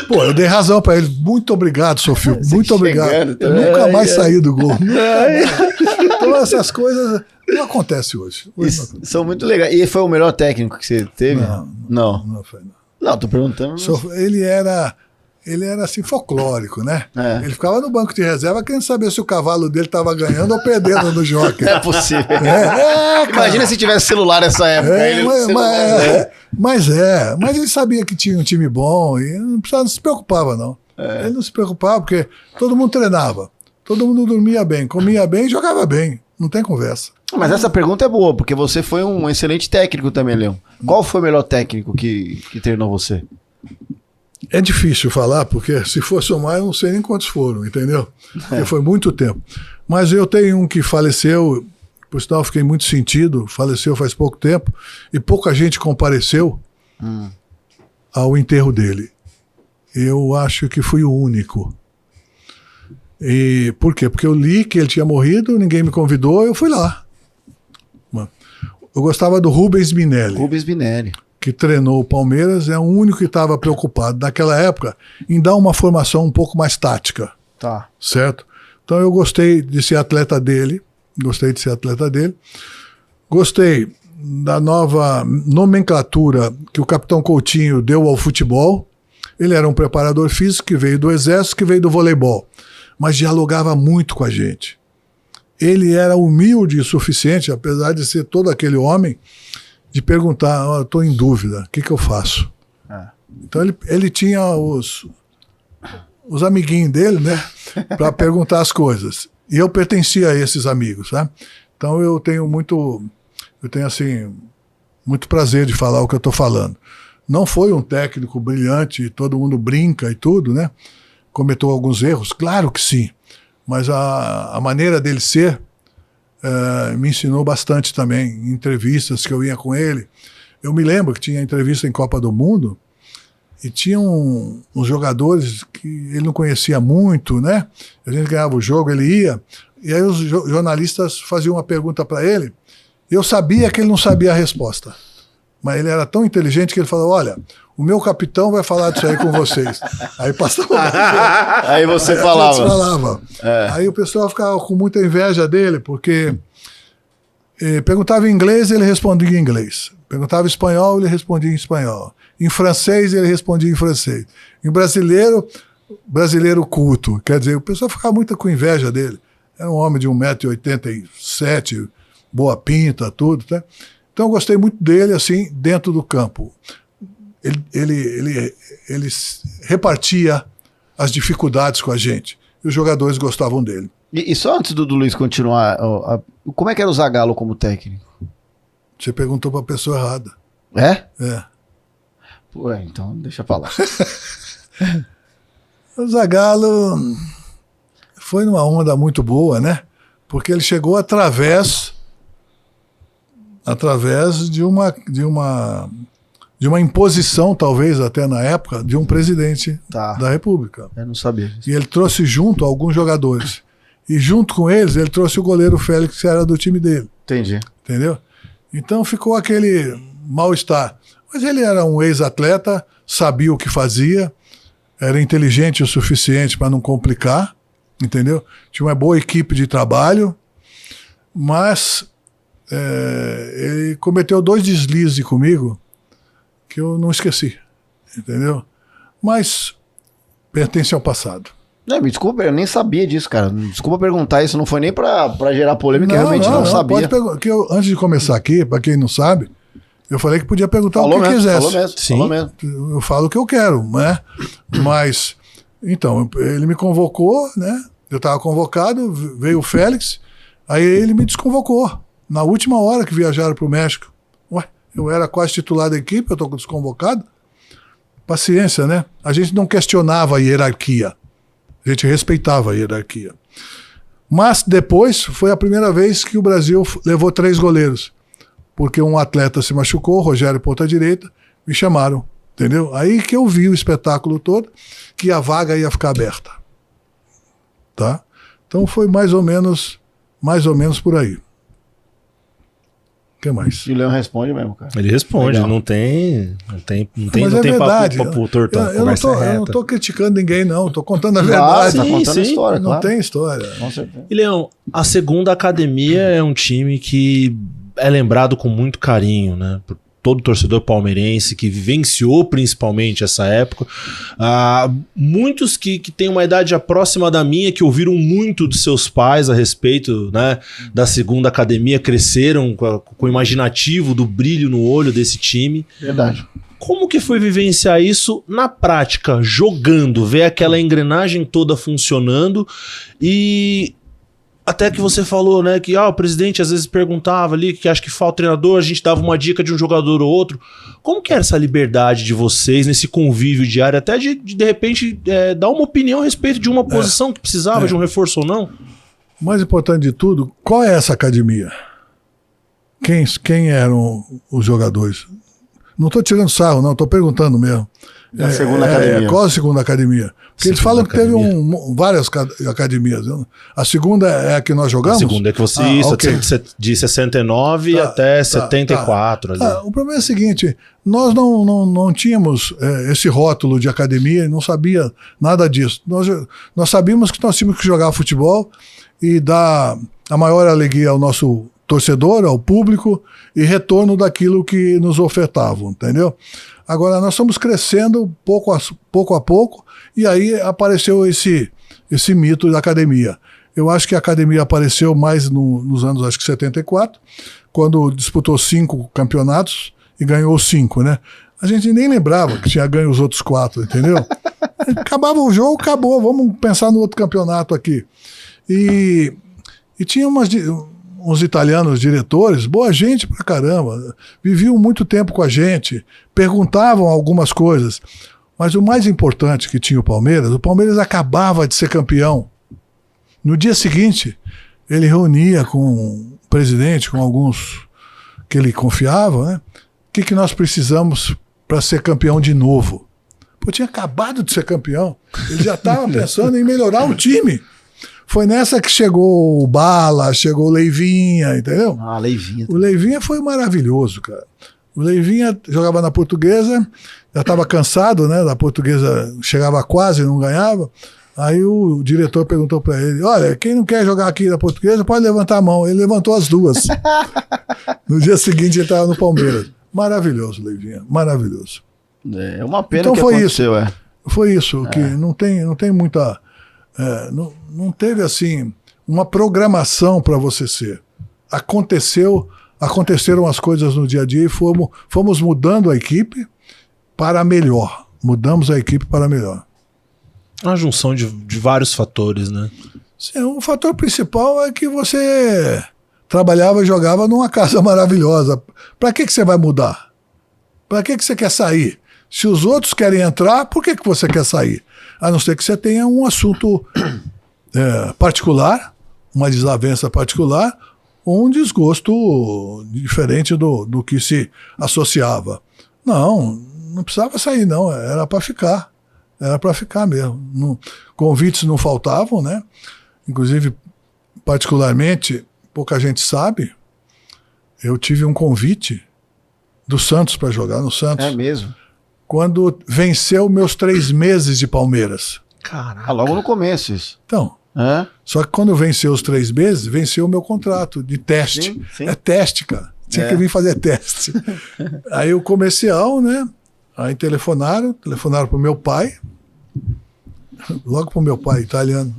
Pô, eu dei razão pra ele. Muito obrigado, seu Filpo. Muito obrigado. Eu nunca mais saí do gol. Então essas coisas não acontecem hoje. São muito legais. E foi o melhor técnico que você teve? Não. Não foi, não. Não, tô perguntando. Ele era assim, folclórico, né? Ele ficava no banco de reserva querendo saber se o cavalo dele estava ganhando ou perdendo no jockey. É possível. Cara. Imagina se tivesse celular nessa época. Mas ele sabia que tinha um time bom e não se preocupava, não. Ele não se preocupava porque todo mundo treinava, todo mundo dormia bem, comia bem e jogava bem. Não tem conversa. Mas essa pergunta é boa, porque você foi um excelente técnico também, Leão. Qual foi o melhor técnico que treinou você? É difícil falar, porque se for somar, eu não sei nem quantos foram, entendeu? Porque foi muito tempo. Mas eu tenho um que faleceu, por sinal eu fiquei muito sentido, faleceu faz pouco tempo, e pouca gente compareceu ao enterro dele. Eu acho que fui o único. E por quê? Porque eu li que ele tinha morrido, ninguém me convidou, eu fui lá. Eu gostava do Rubens Minelli. Rubens Minelli. Que treinou o Palmeiras, é o único que estava preocupado naquela época em dar uma formação um pouco mais tática. Tá. Certo? Então eu gostei de ser atleta dele. Gostei da nova nomenclatura que o Capitão Coutinho deu ao futebol. Ele era um preparador físico que veio do exército, que veio do voleibol, mas dialogava muito com a gente. Ele era humilde o suficiente, apesar de ser todo aquele homem, de perguntar, estou em dúvida, o que eu faço? Então ele tinha os amiguinhos dele, né, para perguntar as coisas. E eu pertencia a esses amigos, né? Então eu tenho assim, muito prazer de falar o que eu estou falando. Não foi um técnico brilhante, todo mundo brinca e tudo, né? Cometeu alguns erros, claro que sim. Mas a maneira dele ser me ensinou bastante também, em entrevistas que eu ia com ele. Eu me lembro que tinha entrevista em Copa do Mundo e tinha uns jogadores que ele não conhecia muito, né? A gente ganhava o jogo, ele ia, e aí os jornalistas faziam uma pergunta para ele, e eu sabia que ele não sabia a resposta. Mas ele era tão inteligente que ele falou, olha, o meu capitão vai falar disso aí com vocês. Aí passava. Aí você falava. Aí o pessoal ficava com muita inveja dele, porque perguntava em inglês, ele respondia em inglês. Perguntava em espanhol, ele respondia em espanhol. Em francês, ele respondia em francês. Em brasileiro culto. Quer dizer, o pessoal ficava muito com inveja dele. Era um homem de 1,87 m, boa pinta, tudo, tá? Então eu gostei muito dele, assim, dentro do campo. Ele repartia as dificuldades com a gente. E os jogadores gostavam dele. E só antes do Luiz continuar, como é que era o Zagallo como técnico? Você perguntou para a pessoa errada. É? É. Ué, então deixa pra lá. O Zagallo foi numa onda muito boa, né? Porque ele chegou através de de uma imposição, talvez até na época, de um presidente da República. Eu não sabia disso. E ele trouxe junto alguns jogadores. E junto com eles, ele trouxe o goleiro Félix, que era do time dele. Entendi. Entendeu? Então ficou aquele mal-estar. Mas ele era um ex-atleta, sabia o que fazia, era inteligente o suficiente para não complicar, entendeu? Tinha uma boa equipe de trabalho, mas ele cometeu 2 deslizes comigo que eu não esqueci, entendeu? Mas pertence ao passado. Não, me desculpa, eu nem sabia disso, cara. Desculpa perguntar isso, não foi nem pra gerar polêmica, eu realmente não sabia. Antes de começar aqui, pra quem não sabe, eu falei que podia perguntar o que quisesse. Falou mesmo. Eu falo o que eu quero, né? Mas, então, ele me convocou, né? Eu tava convocado, veio o Félix, aí ele me desconvocou. Na última hora que viajaram pro México. Ué, eu era quase titular da equipe, eu tô desconvocado. Paciência, né? A gente não questionava a hierarquia. A gente respeitava a hierarquia. Mas depois foi a primeira vez que o Brasil levou 3 goleiros. Porque um atleta se machucou, Rogério ponta direita, me chamaram. Entendeu? Aí que eu vi o espetáculo todo, que a vaga ia ficar aberta. Tá? Então foi mais ou menos por aí. O que mais? E o Leão responde mesmo, cara. Ele responde, Legal. não tem Mas é verdade. papo tortão. Eu não tô criticando ninguém, não. Tô contando a Claro, verdade. tá contando a história, Não claro. tem história. Com certeza. E, Leão, a segunda academia é um time que é lembrado com muito carinho, né? Por todo torcedor palmeirense que vivenciou principalmente essa época. Muitos que têm uma idade já próxima da minha, que ouviram muito dos seus pais a respeito, né, da segunda academia, cresceram com o imaginativo do brilho no olho desse time. Verdade. Como que foi vivenciar isso na prática, jogando, ver aquela engrenagem toda funcionando e até que você falou, né, que o presidente às vezes perguntava ali que acho que falta treinador, a gente dava uma dica de um jogador ou outro. Como que era essa liberdade de vocês nesse convívio diário, até de repente dar uma opinião a respeito de uma posição que precisava de um reforço ou não? O mais importante de tudo, qual é essa academia? Quem eram os jogadores? Não estou tirando sarro, não, estou perguntando mesmo. Da segunda academia. Qual a segunda academia? Porque eles falam que teve várias academias. A segunda é a que nós jogamos? A segunda é que você de 69 até 74. Ali. O problema é o seguinte, nós não tínhamos esse rótulo de academia e não sabia nada disso. Nós sabíamos que nós tínhamos que jogar futebol e dar a maior alegria ao nosso torcedor, ao público e retorno daquilo que nos ofertavam, entendeu? Agora, nós estamos crescendo pouco a pouco e aí apareceu esse mito da academia. Eu acho que a academia apareceu mais nos anos, acho que 74, quando disputou 5 campeonatos e ganhou 5, né? A gente nem lembrava que tinha ganho os outros 4, entendeu? Acabava o jogo, acabou, vamos pensar no outro campeonato aqui. E tinha uns italianos diretores, boa gente pra caramba, viviam muito tempo com a gente, perguntavam algumas coisas, mas o mais importante que tinha o Palmeiras acabava de ser campeão. No dia seguinte, ele reunia com o presidente, com alguns que ele confiava, né? O que nós precisamos para ser campeão de novo? Pô, tinha acabado de ser campeão, ele já estava pensando em melhorar o time. Foi nessa que chegou o Bala, chegou o Leivinha, entendeu? Leivinha. O Leivinha foi maravilhoso, cara. O Leivinha jogava na Portuguesa, já estava cansado, né? Da Portuguesa chegava quase, não ganhava. Aí o diretor perguntou para ele, olha, quem não quer jogar aqui na Portuguesa pode levantar a mão. Ele levantou as duas. No dia seguinte ele estava no Palmeiras. Maravilhoso, Leivinha, maravilhoso. É uma pena então que foi aconteceu, isso. Foi isso, que não tem muita... não teve assim uma programação para você ser. Aconteceram as coisas no dia a dia e fomos mudando a equipe para melhor. Mudamos a equipe para melhor. Uma junção de vários fatores, né? Sim, o fator principal é que você trabalhava e jogava numa casa maravilhosa. Para que você vai mudar? Para que você quer sair? Se os outros querem entrar, por que você quer sair? A não ser que você tenha um assunto particular, uma desavença particular, ou um desgosto diferente do que se associava. Não precisava sair, não. Era para ficar. Era para ficar mesmo. Convites não faltavam, né? Inclusive, particularmente, pouca gente sabe, eu tive um convite do Santos para jogar no Santos. É mesmo? Quando venceu meus 3 meses de Palmeiras. Caraca. Logo no começo isso. Então, É? só que quando venceu os 3 meses, venceu o meu contrato de teste. Sim, sim. É teste, cara. Tinha que vir fazer teste. Aí o comercial, né? Aí telefonaram pro meu pai. Logo pro meu pai, italiano.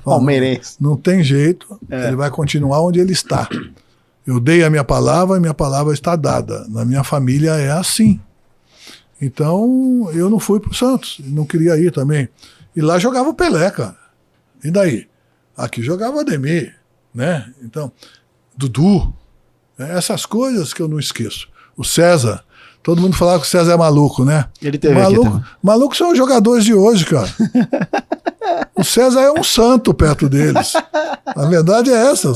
Palmeirense. Não tem jeito, ele vai continuar onde ele está. Eu dei a minha palavra e minha palavra está dada. Na minha família é assim. Então, eu não fui pro Santos, não queria ir também. E lá jogava o Pelé, cara. E daí? Aqui jogava o Ademir, né? Então, Dudu, essas coisas que eu não esqueço. O César, todo mundo falava que o César é maluco, né? Ele teve aqui também. Maluco são os jogadores de hoje, cara. O César é um santo perto deles. A verdade é essa. O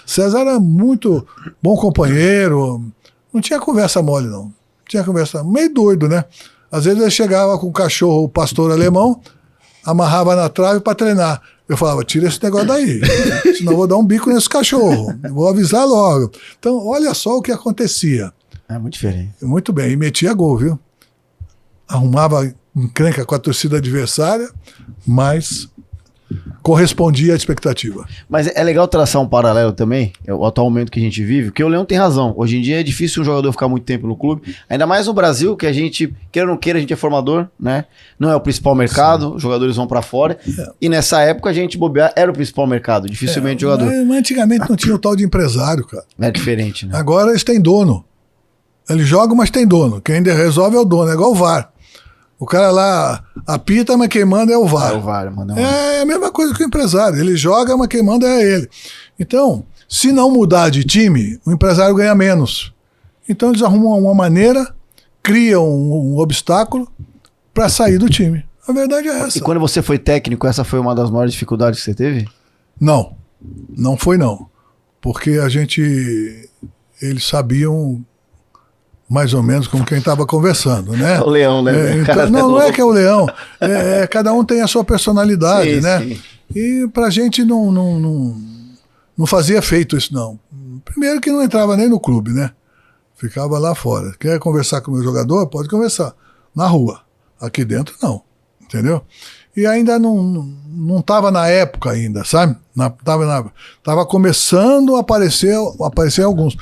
César era muito bom companheiro. Não tinha conversa mole, não. Tinha conversa meio doido, né? Às vezes ele chegava com o cachorro, o pastor alemão, amarrava na trave para treinar. Eu falava, tira esse negócio daí, senão eu vou dar um bico nesse cachorro. Vou avisar logo. Então, olha só o que acontecia. É muito diferente. Muito bem, e metia gol, viu? Arrumava encrenca com a torcida adversária, mas correspondia à expectativa. Mas é legal traçar um paralelo também, o atual momento que a gente vive, porque o Leão tem razão. Hoje em dia é difícil um jogador ficar muito tempo no clube, ainda mais no Brasil, que a gente, queira ou não queira, a gente é formador, né? Não é o principal mercado, os jogadores vão pra fora. E nessa época a gente bobear era o principal mercado, dificilmente jogador. Mas antigamente não tinha o tal de empresário, cara. É diferente, né? Agora eles têm dono. Eles jogam, mas tem dono. Quem ainda resolve é o dono, é igual o VAR. O cara lá apita, mas quem manda é o VAR. É o VAR, mano. É a mesma coisa que o empresário. Ele joga, mas quem manda é ele. Então, se não mudar de time, o empresário ganha menos. Então eles arrumam uma maneira, criam um obstáculo para sair do time. A verdade é essa. E quando você foi técnico, essa foi uma das maiores dificuldades que você teve? Não, não foi não. Porque eles sabiam mais ou menos com quem estava conversando, né? O Leão, né? Então, não é que é o Leão. Cada um tem a sua personalidade, Sim, né? sim. E pra gente não fazia feito isso, não. Primeiro que não entrava nem no clube, né? Ficava lá fora. Quer conversar com o meu jogador? Pode conversar. Na rua. Aqui dentro, não. Entendeu? E ainda não estava na época ainda, sabe? Tava começando a aparecer alguns.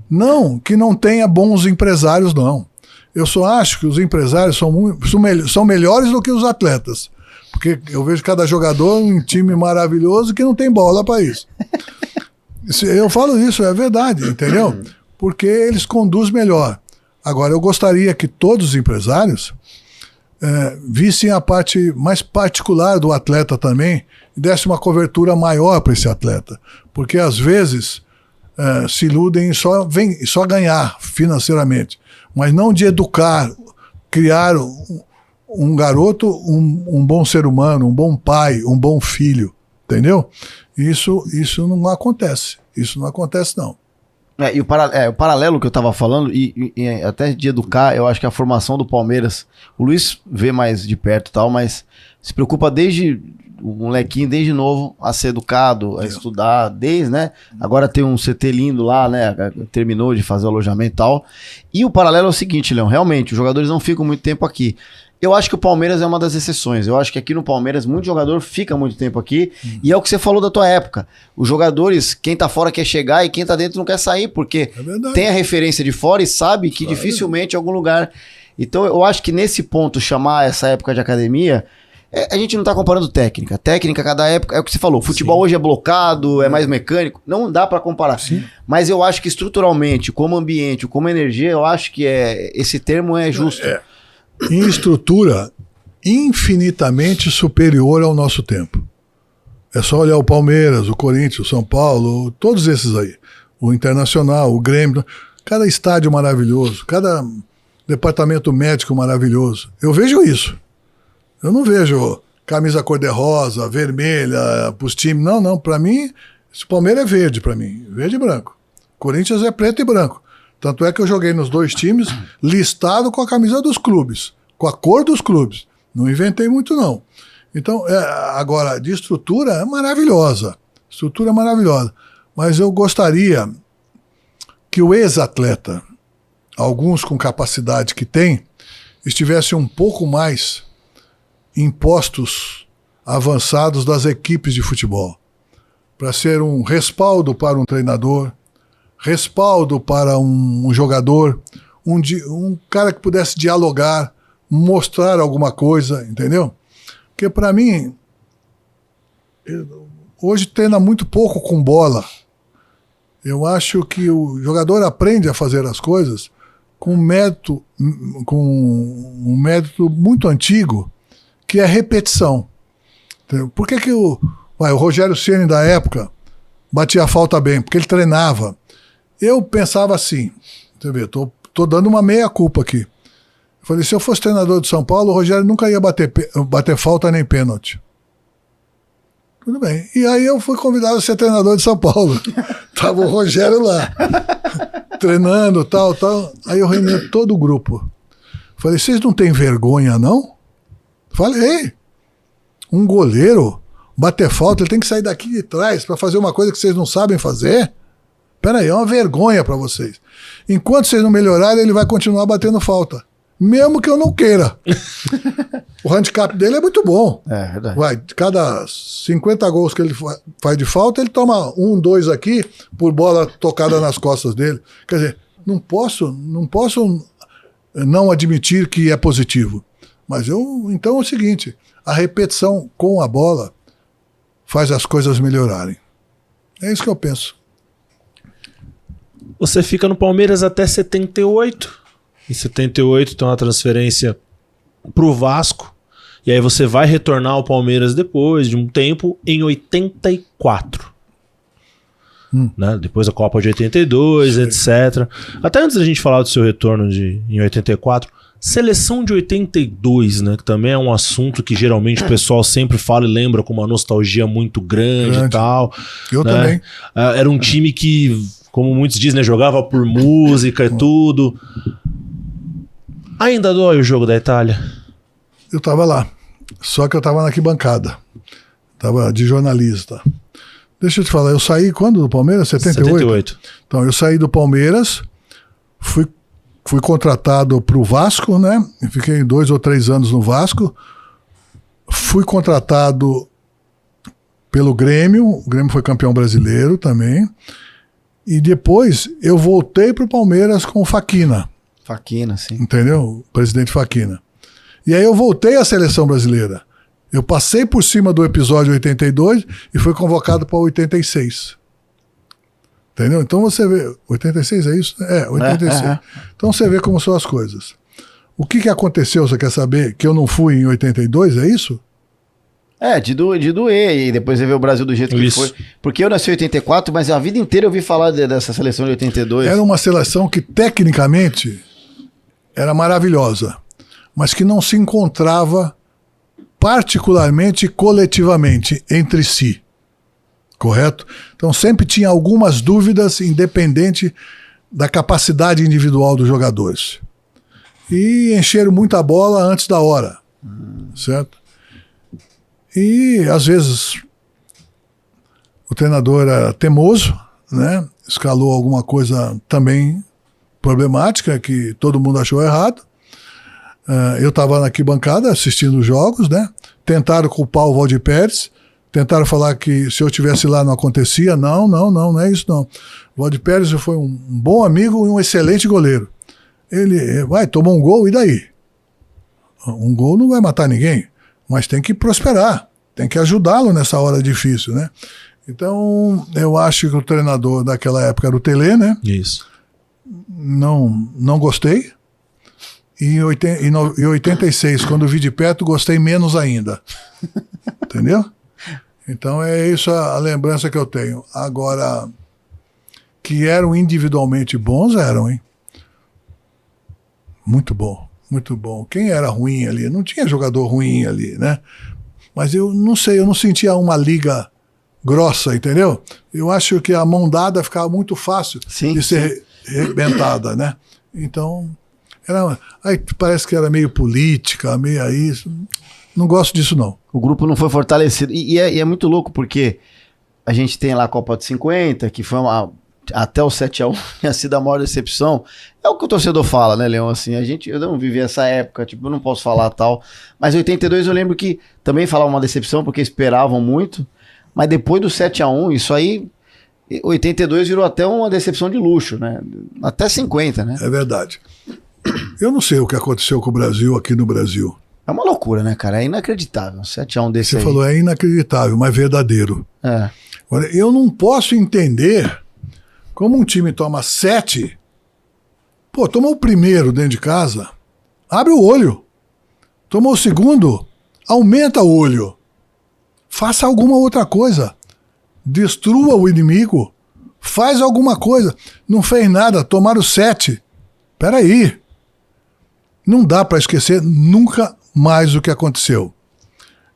Não, que não tenha bons empresários, não. Eu só acho que os empresários são melhores do que os atletas. Porque eu vejo cada jogador um time maravilhoso que não tem bola para isso. Eu falo isso, é verdade, entendeu? Porque eles conduzem melhor. Agora, eu gostaria que todos os empresários vissem a parte mais particular do atleta também e desse uma cobertura maior para esse atleta. Porque, às vezes, se iludem em só ganhar financeiramente, mas não de educar, criar um garoto, um bom ser humano, um bom pai, um bom filho, entendeu? Isso não acontece. Isso não acontece, não. E o paralelo que eu tava falando, e até de educar, eu acho que a formação do Palmeiras, o Luiz vê mais de perto e tal, mas se preocupa desde o molequinho, desde novo, a ser educado, a estudar, né? Agora tem um CT lindo lá, né? Terminou de fazer o alojamento e tal. E o paralelo é o seguinte, Leão, realmente, os jogadores não ficam muito tempo aqui. Eu acho que o Palmeiras é uma das exceções. Eu acho que aqui no Palmeiras, muito jogador fica muito tempo aqui. E é o que você falou da tua época. Os jogadores, quem tá fora quer chegar e quem tá dentro não quer sair, porque tem a referência de fora e sabe que dificilmente em algum lugar. Então eu acho que nesse ponto, chamar essa época de academia, a gente não tá comparando técnica. Técnica, cada época, é o que você falou. Futebol hoje é blocado, é mais mecânico. Não dá pra comparar. Sim. Mas eu acho que estruturalmente, como ambiente, como energia, eu acho que esse termo é justo. Em estrutura infinitamente superior ao nosso tempo. É só olhar o Palmeiras, o Corinthians, o São Paulo, todos esses aí. O Internacional, o Grêmio. Cada estádio maravilhoso, cada departamento médico maravilhoso. Eu vejo isso. Eu não vejo camisa cor-de-rosa, vermelha, pros times. Não. Pra mim, esse Palmeiras é verde pra mim. Verde e branco. Corinthians é preto e branco. Tanto é que eu joguei nos 2 times, listado com a camisa dos clubes, com a cor dos clubes. Não inventei muito, não. Então, agora, de estrutura é maravilhosa. Estrutura maravilhosa. Mas eu gostaria que o ex-atleta, alguns com capacidade que tem, estivesse um pouco mais em postos avançados das equipes de futebol, para ser um respaldo para um treinador, respaldo para um jogador, um cara que pudesse dialogar, mostrar alguma coisa, entendeu? Porque para mim, hoje treina muito pouco com bola. Eu acho que o jogador aprende a fazer as coisas com um método muito antigo, que é a repetição. Entendeu? Por que o Rogério Ceni da época batia a falta bem? Porque ele treinava. Eu pensava assim, tô dando uma meia-culpa aqui. Eu falei, se eu fosse treinador de São Paulo, o Rogério nunca ia bater falta nem pênalti. Tudo bem. E aí eu fui convidado a ser treinador de São Paulo. Tava o Rogério lá, treinando, tal. Aí eu reuni todo o grupo. Falei, vocês não têm vergonha, não? Falei, um goleiro bater falta, ele tem que sair daqui de trás para fazer uma coisa que vocês não sabem fazer? Peraí, é uma vergonha para vocês. Enquanto vocês não melhorarem, ele vai continuar batendo falta. Mesmo que eu não queira. O handicap dele é muito bom. É verdade. Cada 50 gols que ele faz de falta, ele toma 1, 2 aqui por bola tocada nas costas dele. Quer dizer, não posso não admitir que é positivo. Mas então é o seguinte, a repetição com a bola faz as coisas melhorarem. É isso que eu penso. Você fica no Palmeiras até 78. Em 78 tem uma transferência pro Vasco. E aí você vai retornar ao Palmeiras depois de um tempo em 84. Né? Depois da Copa de 82, etc. Até antes da gente falar do seu retorno em 84, seleção de 82, né? Que também é um assunto que geralmente o pessoal sempre fala e lembra com uma nostalgia muito grande e tal. Eu né? também. Era um time que, como muitos dizem, né, jogava por música e tudo. Ainda dói o jogo da Itália? Eu estava lá, só que eu estava na arquibancada. Estava de jornalista. Deixa eu te falar, eu saí quando do Palmeiras? 78? Então, eu saí do Palmeiras, fui contratado para o Vasco, né? Fiquei 2 ou 3 anos no Vasco. Fui contratado pelo Grêmio, o Grêmio foi campeão brasileiro também. E depois eu voltei para o Palmeiras com o Faquina. Faquina, sim. Entendeu? O presidente Faquina. E aí eu voltei à seleção brasileira. Eu passei por cima do episódio 82 e fui convocado para 86. Entendeu? Então você vê... 86 é isso? É, 86. Então você vê como são as coisas. O que aconteceu, você quer saber? Que eu não fui em 82, é isso? É, de doer, e depois você vê o Brasil do jeito que foi. Porque eu nasci em 84, mas a vida inteira eu ouvi falar dessa seleção de 82. Era uma seleção que tecnicamente era maravilhosa, mas que não se encontrava particularmente coletivamente entre si. Correto? Então sempre tinha algumas dúvidas, independente da capacidade individual dos jogadores. E encheram muita bola antes da hora. Certo? E às vezes o treinador era teimoso, né? Escalou alguma coisa também problemática que todo mundo achou errado. Eu estava na arquibancada assistindo os jogos, né? Tentaram culpar o Valdir Pérez, tentaram falar que se eu estivesse lá não acontecia. Não é isso não. O Valdir Pérez foi um bom amigo e um excelente goleiro. Ele tomou um gol, e daí? Um gol não vai matar ninguém, mas tem que prosperar, tem que ajudá-lo nessa hora difícil, né? Então, eu acho que o treinador daquela época era o Tele, né? Isso. Não gostei. E em 86, quando vi de perto, gostei menos ainda. Entendeu? Então é isso a lembrança que eu tenho. Agora, que eram individualmente bons, eram, hein? Muito bom, muito bom. Quem era ruim ali? Não tinha jogador ruim ali, né? Mas eu não sei, eu não sentia uma liga grossa, entendeu? Eu acho que a mão dada ficava muito fácil Sim, de ser arrebentada, né? Então, aí parece que era meio política, meio isso. Não gosto disso, não. O grupo não foi fortalecido. E é muito louco, porque a gente tem lá a Copa de 50, que foi até o 7-1 tinha sido a maior decepção. É o que o torcedor fala, né, Leão? Assim, eu não vivi essa época, tipo, eu não posso falar tal. Mas em 82 eu lembro que também falava uma decepção, porque esperavam muito. Mas depois do 7-1, isso aí, 82 virou até uma decepção de luxo, né? Até 50, né? É verdade. Eu não sei o que aconteceu com o Brasil aqui no Brasil. É uma loucura, né, cara? É inacreditável. 7-1 desse Você aí. falou, é inacreditável, mas verdadeiro. É. Agora, eu não posso entender como um time toma 7. Pô, tomou o primeiro dentro de casa, abre o olho. Tomou o segundo, aumenta o olho. Faça alguma outra coisa. Destrua o inimigo. Faz alguma coisa. Não fez nada, tomaram 7. Peraí. Não dá para esquecer nunca mais o que aconteceu.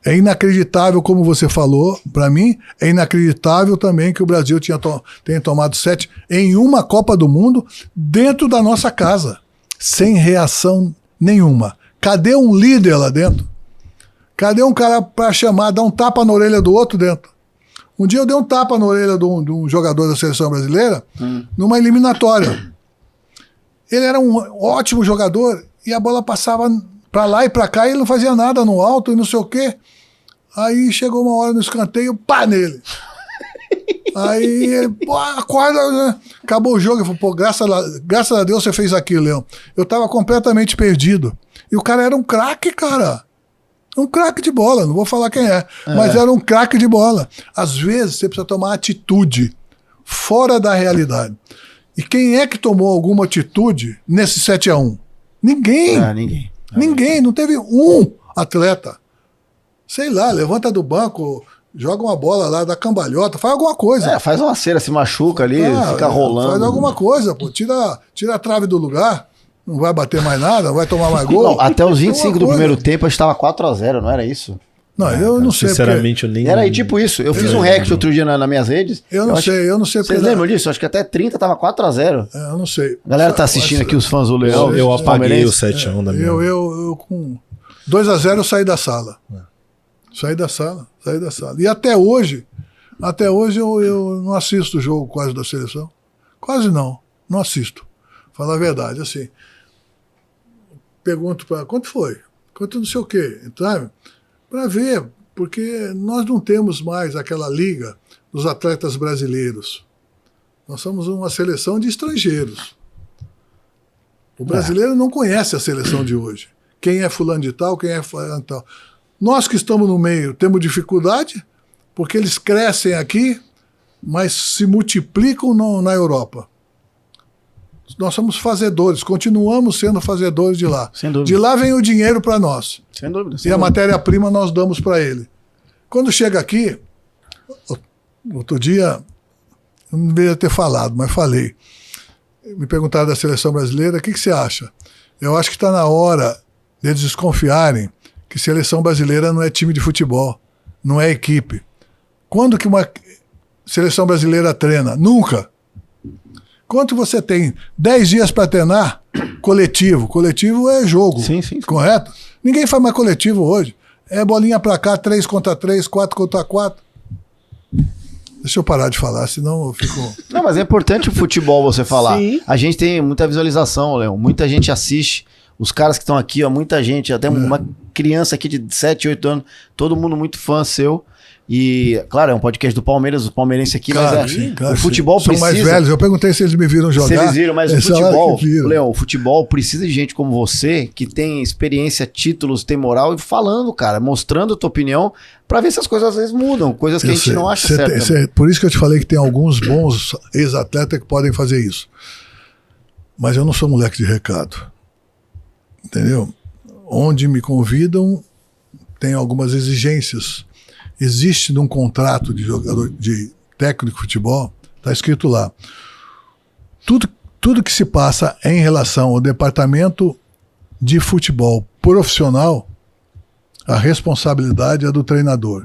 É inacreditável, como você falou, para mim, é inacreditável também que o Brasil tenha tomado 7 em uma Copa do Mundo dentro da nossa casa, sem reação nenhuma. Cadê um líder lá dentro? Cadê um cara para chamar, dar um tapa na orelha do outro dentro? Um dia eu dei um tapa na orelha de um jogador da seleção brasileira numa eliminatória. Ele era um ótimo jogador e a bola passava pra lá e pra cá e ele não fazia nada no alto e não sei o quê. Aí chegou uma hora no escanteio, pá nele. Aí ele, pô, acorda, né? Acabou o jogo. Eu falei, pô, graças a Deus você fez aquilo, Leão. Eu tava completamente perdido. E o cara era um craque, cara. Um craque de bola, não vou falar quem é, mas era um craque de bola. Às vezes você precisa tomar atitude fora da realidade. E quem é que tomou alguma atitude nesse 7-1? Ninguém. Ninguém. Ninguém, não teve um atleta. Sei lá, levanta do banco, joga uma bola lá, dá cambalhota, faz alguma coisa. Faz uma cera, se machuca ali, fica rolando. Faz alguma coisa, pô. Tira a trave do lugar, não vai bater mais nada, não vai tomar mais gol. Não, até os 25 do primeiro tempo a gente estava 4-0, não era isso? Não, eu não sei. Sinceramente, eu nem. Era aí tipo isso. Eu fiz um rec outro dia nas minhas redes. Eu não sei. Vocês lembram disso? Acho que até 30 tava 4-0. Eu não sei. A galera tá assistindo aqui, os fãs do Leão. Eu apaguei o 7-1 da minha. Eu com 2-0 eu saí da sala. Saí da sala. E até hoje eu não assisto o jogo quase da seleção. Quase não assisto. Falar a verdade, assim. Pergunto para quanto foi? Quanto não sei o quê, sabe? Para ver, porque nós não temos mais aquela liga dos atletas brasileiros. Nós somos uma seleção de estrangeiros. O brasileiro não conhece a seleção de hoje. Quem é fulano de tal, quem é fulano de tal. Nós que estamos no meio temos dificuldade, porque eles crescem aqui, mas se multiplicam na Europa. Nós somos fazedores, continuamos sendo fazedores de lá. Sem dúvida. De lá vem o dinheiro para nós. Sem dúvida. E a matéria-prima nós damos para ele. Quando chega aqui, outro dia, eu não deveria ter falado, mas falei. Me perguntaram da seleção brasileira, o que você acha? Eu acho que está na hora deles desconfiarem que seleção brasileira não é time de futebol, não é equipe. Quando que uma seleção brasileira treina? Nunca. Quando você tem 10 dias para treinar, coletivo é jogo, sim. Correto? Ninguém faz mais coletivo hoje. É bolinha para cá, 3 contra 3, 4 contra 4. Deixa eu parar de falar, senão eu fico... Não, mas é importante o futebol você falar. Sim. A gente tem muita visualização, Leão. Muita gente assiste. Os caras que estão aqui, ó, muita gente, até uma criança aqui de 7, 8 anos, todo mundo muito fã seu. E, claro, é um podcast do Palmeiras, o palmeirense aqui, Claro, mas sim, claro, o futebol sim. São precisa... mais velhos, eu perguntei se eles me viram jogar. Se eles viram, mas o Eles falaram futebol, que viram. Leão, o futebol precisa de gente como você, que tem experiência, títulos, tem moral, e falando, cara, mostrando a tua opinião, pra ver se as coisas às vezes mudam, coisas que a gente não acha certo. Por isso que eu te falei que tem alguns bons ex-atletas que podem fazer isso. Mas eu não sou moleque de recado. Entendeu? Onde me convidam, tem algumas exigências. Existe num contrato de jogador, de técnico de futebol, está escrito lá. Tudo que se passa em relação ao departamento de futebol profissional, a responsabilidade é do treinador.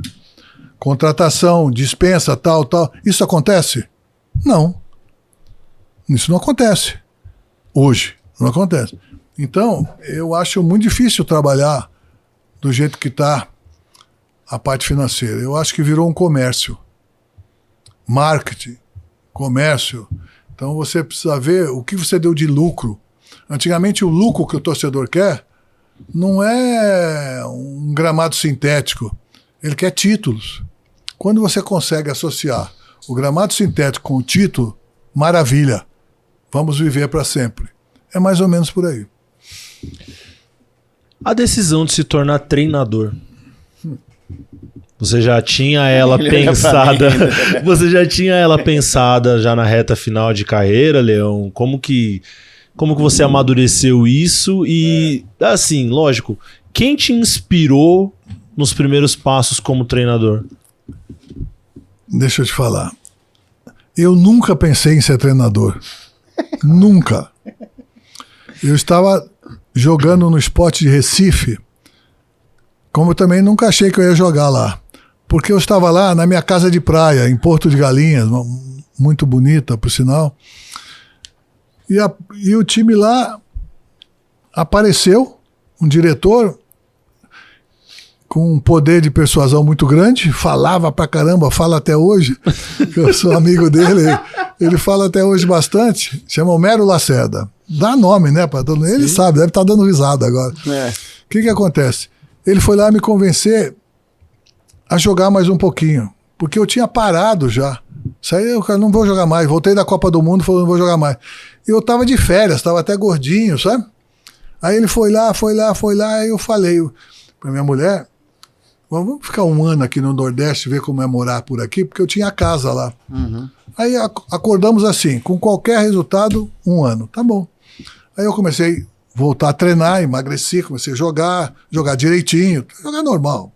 Contratação, dispensa, tal. Isso acontece? Não. Isso não acontece. Hoje, não acontece. Então, eu acho muito difícil trabalhar do jeito que está a parte financeira. Eu acho que virou um comércio. Marketing, comércio. Então você precisa ver o que você deu de lucro. Antigamente o lucro que o torcedor quer não é um gramado sintético. Ele quer títulos. Quando você consegue associar o gramado sintético com o título, maravilha. Vamos viver para sempre. É mais ou menos por aí. A decisão de se tornar treinador. Você já tinha ela pensada. Você já tinha ela pensada já na reta final de carreira, Leão? Como que você amadureceu isso? E, assim, lógico, quem te inspirou nos primeiros passos como treinador? Deixa eu te falar. Eu nunca pensei em ser treinador. Nunca. Eu estava jogando no Sport de Recife, como eu também nunca achei que eu ia jogar lá. Porque eu estava lá na minha casa de praia, em Porto de Galinhas, muito bonita, por sinal. E o time lá apareceu, um diretor com um poder de persuasão muito grande, falava pra caramba, fala até hoje, eu sou amigo dele, ele fala até hoje bastante, chama Homero Lacerda. Dá nome, né? Ele sabe, deve estar dando risada agora. O que acontece? Ele foi lá me convencer a jogar mais um pouquinho, porque eu tinha parado já. Isso aí eu não vou jogar mais. Voltei da Copa do Mundo, falou, não vou jogar mais. E eu tava de férias, tava até gordinho, sabe? Aí ele foi lá, aí eu falei pra minha mulher, vamos ficar um ano aqui no Nordeste, ver como é morar por aqui, porque eu tinha casa lá. Uhum. Aí acordamos assim, com qualquer resultado, 1 ano. Tá bom. Aí eu comecei a voltar a treinar, emagreci, comecei a jogar direitinho, jogar normal.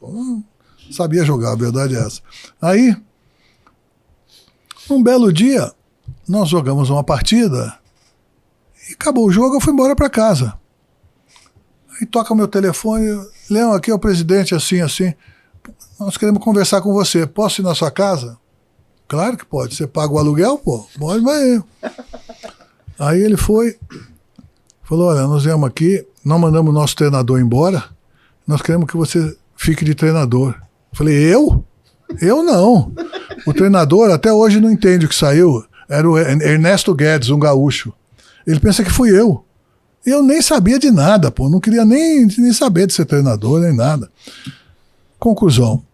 Sabia jogar, a verdade é essa. Aí, um belo dia, nós jogamos uma partida e acabou o jogo, eu fui embora para casa. Aí toca o meu telefone, Leão, aqui é o presidente, assim, nós queremos conversar com você, posso ir na sua casa? Claro que pode, você paga o aluguel, pô, pode, vai. Aí ele foi, falou, olha, nós viemos aqui, nós mandamos o nosso treinador embora, nós queremos que você fique de treinador. Falei, eu? Eu não. O treinador até hoje não entende o que saiu. Era o Ernesto Guedes, um gaúcho. Ele pensa que fui eu. Eu nem sabia de nada, pô. Não queria nem saber de ser treinador, nem nada. Conclusão.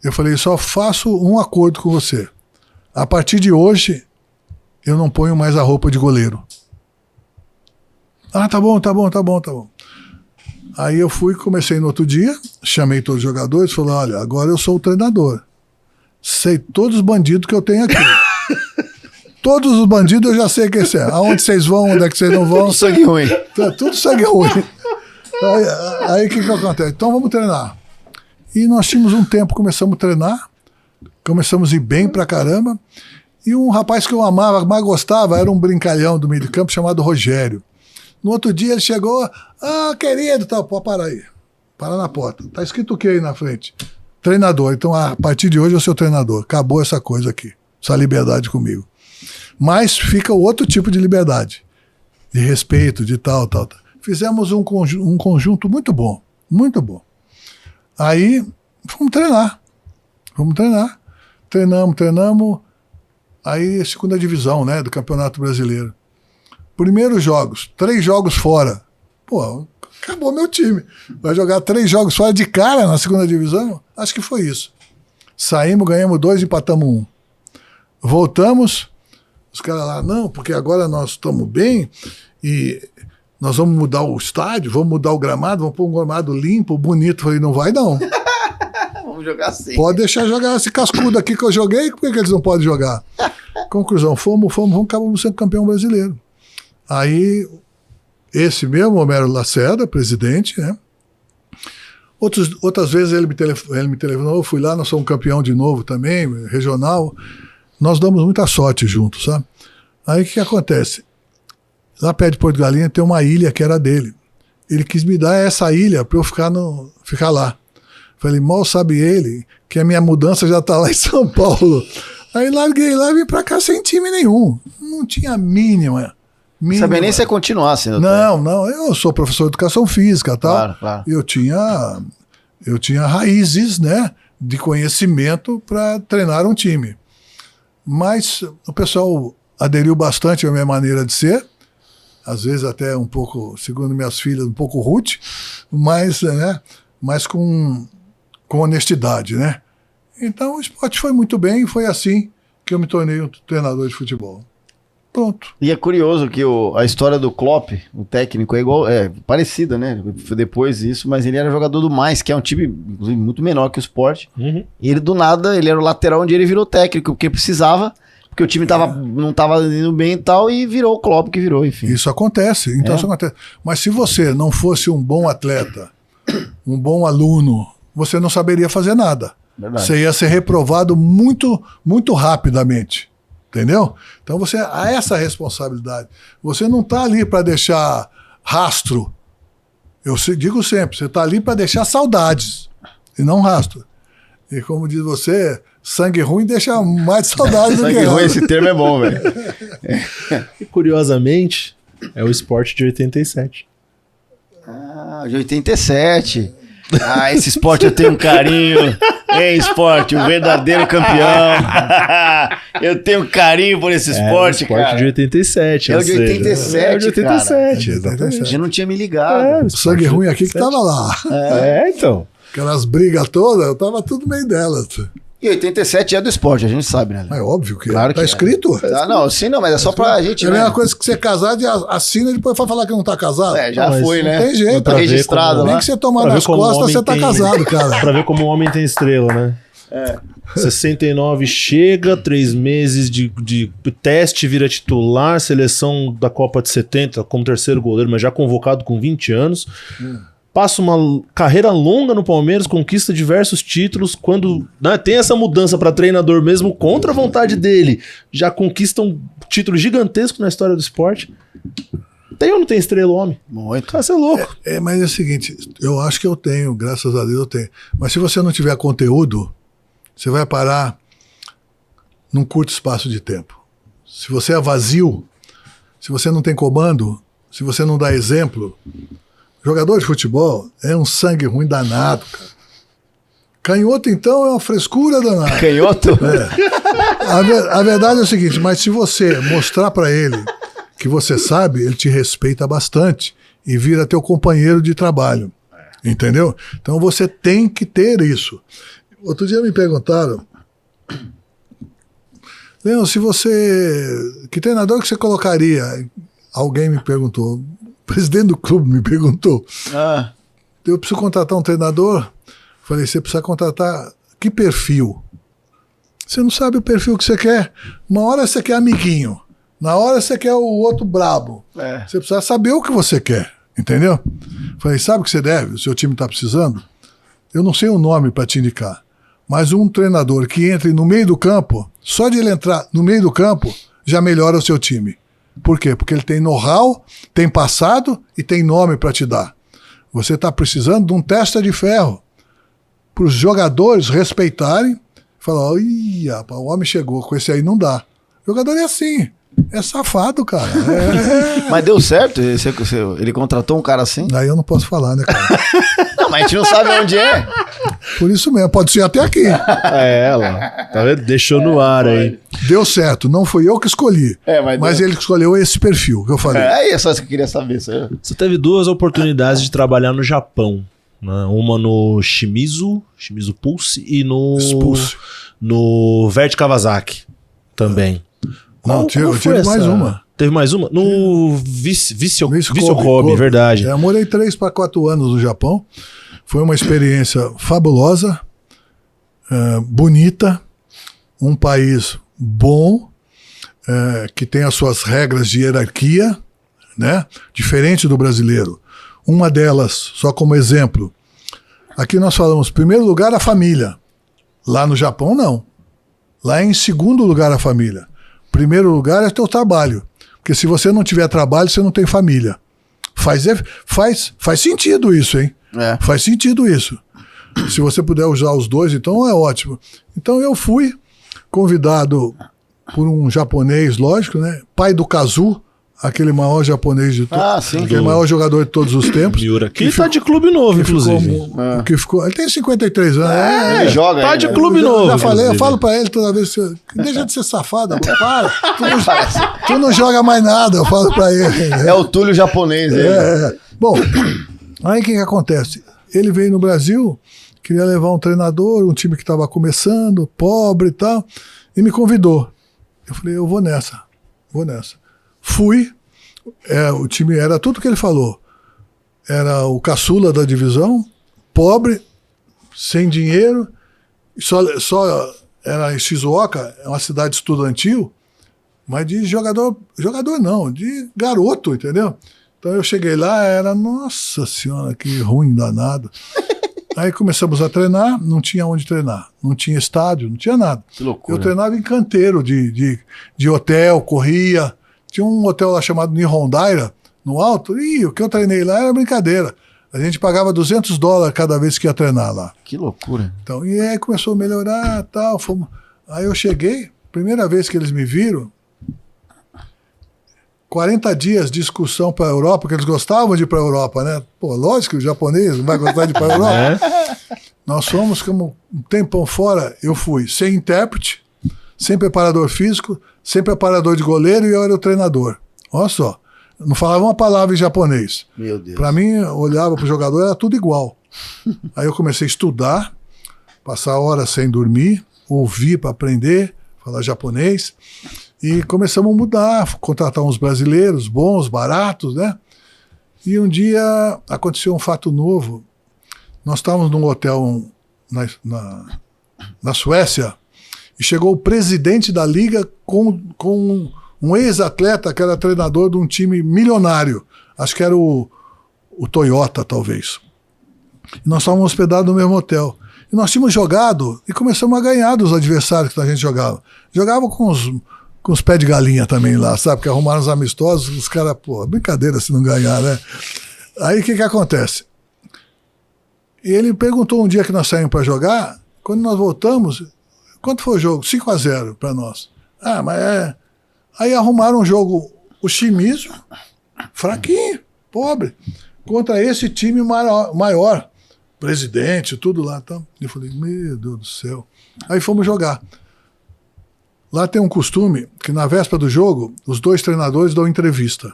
Eu falei, só faço um acordo com você. A partir de hoje, eu não ponho mais a roupa de goleiro. Ah, tá bom. Aí eu comecei no outro dia, chamei todos os jogadores, falei, olha, agora eu sou o treinador. Sei todos os bandidos que eu tenho aqui. Todos os bandidos eu já sei quem é. Aonde vocês vão, onde é que vocês não vão. Tudo sangue ruim. Tudo sangue ruim. Aí o que acontece? Então vamos treinar. E nós tínhamos um tempo, começamos a treinar, começamos a ir bem pra caramba, e um rapaz que eu amava, mais gostava, era um brincalhão do meio de campo chamado Rogério. No outro dia ele chegou, querido, tá, pode parar aí. Para na porta. Tá escrito o que aí na frente? Treinador. Então, a partir de hoje eu sou treinador. Acabou essa coisa aqui. Essa liberdade comigo. Mas fica outro tipo de liberdade. De respeito, de tal. Fizemos um conjunto muito bom. Muito bom. Aí, fomos treinar. Treinamos. Aí, 2ª divisão, né, do Campeonato Brasileiro. Primeiros jogos, 3 jogos fora. Pô, acabou meu time. Vai jogar 3 jogos fora de cara na 2ª divisão? Acho que foi isso. Saímos, ganhamos 2, empatamos 1. Voltamos, os caras lá, não, porque agora nós estamos bem e nós vamos mudar o estádio, vamos mudar o gramado, vamos pôr um gramado limpo, bonito. Falei, não vai não. Vamos jogar assim. Pode deixar jogar esse cascudo aqui que eu joguei, por que eles não podem jogar? Conclusão, acabamos sendo campeão brasileiro. Aí, esse mesmo, Homero Lacerda, presidente, né? Outras vezes ele me telefonou, eu fui lá, nós somos campeão de novo também, regional. Nós damos muita sorte juntos, sabe? Aí o que acontece? Lá perto de Porto de Galinha tem uma ilha que era dele. Ele quis me dar essa ilha para eu ficar lá. Falei, mal sabe ele que a minha mudança já está lá em São Paulo. Aí larguei lá e vim pra cá sem time nenhum. Não tinha a mínima. Não sabia nem se ia continuar sendo. Não, eu sou professor de educação física e tal. Claro. Eu tinha raízes, né, de conhecimento para treinar um time. Mas o pessoal aderiu bastante à minha maneira de ser, às vezes até um pouco, segundo minhas filhas, um pouco rude, mas com honestidade, né? Então o esporte foi muito bem e foi assim que eu me tornei um treinador de futebol. Pronto. E é curioso que a história do Klopp, o técnico, é parecida, né? Depois disso, mas ele era jogador do Mais, que é um time, inclusive, muito menor que o Sport. Uhum. E ele, do nada, ele era o lateral onde ele virou técnico, porque precisava, porque o time não tava indo bem e tal, e virou o Klopp que virou, enfim. Isso acontece, então isso acontece. Mas se você não fosse um bom atleta, um bom aluno, você não saberia fazer nada. Verdade. Você ia ser reprovado muito, muito rapidamente. Entendeu? Então você há essa responsabilidade. Você não está ali para deixar rastro. Eu digo sempre, você está ali para deixar saudades e não rastro. E como diz você, sangue ruim deixa mais saudades do que sangue ruim, esse termo é bom, velho. E curiosamente, é o Sport de 87. Ah, de 87. Ah, esse Sport eu tenho um carinho. Ei, Sport, o verdadeiro campeão. Eu tenho um carinho por esse Sport, cara. Sport de 87. É o de 87, é o de 87, cara. exatamente. Eu não tinha me ligado. O sangue ruim aqui que tava lá. Então. Aquelas brigas todas, eu tava tudo meio delas. E 87 é do Sport, a gente sabe, né? É óbvio que claro tá que escrito. Ah, não, sim, não, mas é só pra gente. É a mesma coisa que você casar e assina e depois vai falar que não tá casado. Já foi, né? Não tem jeito. Tá registrado Nem lá. que você tomar nas costas, você tá casado, cara. Pra ver como o homem tem estrela, né? 69 chega, 3 meses de teste, vira titular, seleção da Copa de 70 como terceiro goleiro, mas já convocado com 20 anos. Passa uma carreira longa no Palmeiras, conquista diversos títulos. Quando tem essa mudança para treinador mesmo, contra a vontade dele, já conquista um título gigantesco na história do esporte. Tem ou não tem estrela, homem? Muito. Você é louco. Mas é o seguinte, eu acho que eu tenho, graças a Deus eu tenho. Mas se você não tiver conteúdo, você vai parar num curto espaço de tempo. Se você é vazio, se você não tem comando, se você não dá exemplo, jogador de futebol é um sangue ruim danado, cara. Canhoto, então, é uma frescura danada. Canhoto? A verdade é o seguinte, mas se você mostrar pra ele que você sabe, ele te respeita bastante e vira teu companheiro de trabalho. Entendeu? Então você tem que ter isso. Outro dia me perguntaram, Leão, se você... Que treinador que você colocaria? Alguém me perguntou. O presidente do clube me perguntou. Eu preciso contratar um treinador? Falei, você precisa contratar... Que perfil? Você não sabe o perfil que você quer. Uma hora você quer amiguinho. Na hora você quer o outro brabo. Você precisa saber o que você quer. Entendeu? Falei, sabe o que você deve? O seu time está precisando? Eu não sei o nome para te indicar. Mas um treinador que entre no meio do campo, só de ele entrar no meio do campo, já melhora o seu time. Por quê? Porque ele tem know-how, tem passado e tem nome para te dar. Você está precisando de um testa de ferro para os jogadores respeitarem. Falar, ih, rapaz, o homem chegou, com esse aí não dá. O jogador é assim, é safado, cara. Mas deu certo? Ele contratou um cara assim? Daí eu não posso falar, né, cara? Não, mas a gente não sabe onde é. Por isso mesmo, pode ser até aqui. Ela. Tá vendo? Deixou no ar aí. Deu certo, não fui eu que escolhi. Mas ele que escolheu esse perfil que eu falei. É só isso que eu queria saber. Você teve 2 oportunidades de trabalhar no Japão. Né? Uma no Shimizu Pulse e no Vert Kawasaki também. Não, eu tive mais uma. Teve mais uma? No Vissel Kobe, verdade. Eu morei 3 para 4 anos no Japão. Foi uma experiência fabulosa, bonita, um país bom, que tem as suas regras de hierarquia, né? Diferente do brasileiro. Uma delas, só como exemplo, aqui nós falamos, primeiro lugar, a família. Lá no Japão, não. Lá é em segundo lugar a família. Primeiro lugar é teu trabalho. Porque se você não tiver trabalho, você não tem família. Faz sentido isso, hein? Faz sentido isso. Se você puder usar os dois, então é ótimo. Então eu fui convidado por um japonês, lógico, né? Pai do Kazu, aquele maior japonês de todos. Ah, sim. Aquele maior jogador de todos os tempos. Miura. Que tá de clube novo, inclusive. Ele tem 53 anos. Ele joga. Tá de né? clube novo. Já falei, eu inclusive. falo pra ele toda vez, deixa de ser safada, para. Tu não joga mais nada, eu falo pra ele. É o Túlio japonês. Ele. Bom, aí o que acontece? Ele veio no Brasil, queria levar um treinador, um time que estava começando, pobre e tal, e me convidou. Eu falei, eu vou nessa. Fui, o time era tudo que ele falou. Era o caçula da divisão, pobre, sem dinheiro, só era em Shizuoka, é uma cidade estudantil, mas de jogador não, de garoto, entendeu? Então eu cheguei lá, era, nossa senhora, que ruim danado. Aí começamos a treinar, não tinha onde treinar, não tinha estádio, não tinha nada. Que loucura. Eu treinava em canteiro de hotel, corria. Tinha um hotel lá chamado Nihondaira, no alto, e o que eu treinei lá era brincadeira. A gente pagava $200 cada vez que ia treinar lá. Que loucura. Então, e aí começou a melhorar, tal. Aí eu cheguei, primeira vez que eles me viram, 40 dias de excursão para a Europa, porque eles gostavam de ir para a Europa, né? Pô, lógico que o japonês não vai gostar de ir para a Europa. Nós fomos como um tempão fora, eu fui sem intérprete, sem preparador físico, sem preparador de goleiro e eu era o treinador. Olha só, não falava uma palavra em japonês. Meu Deus. Para mim, eu olhava para o jogador, era tudo igual. Aí eu comecei a estudar, passar horas sem dormir, ouvir para aprender, falar japonês. E começamos a mudar, contratar uns brasileiros bons, baratos, né? E um dia aconteceu um fato novo. Nós estávamos num hotel na Suécia e chegou o presidente da liga com um ex-atleta que era treinador de um time milionário. Acho que era o Toyota, talvez. E nós estávamos hospedados no mesmo hotel. E nós tínhamos jogado e começamos a ganhar dos adversários que a gente jogava. Jogava com os pés de galinha também lá, sabe? Porque arrumaram os amistosos, os caras, pô, brincadeira se não ganhar, né? Aí o que acontece? E ele perguntou um dia que nós saímos para jogar, quando nós voltamos, quanto foi o jogo? 5-0 para nós. Ah, mas é... Aí arrumaram um jogo, o Shimizu, fraquinho, pobre, contra esse time maior, presidente, tudo lá. Então. Eu falei, meu Deus do céu. Aí fomos jogar. Lá tem um costume que na véspera do jogo, os dois treinadores dão entrevista.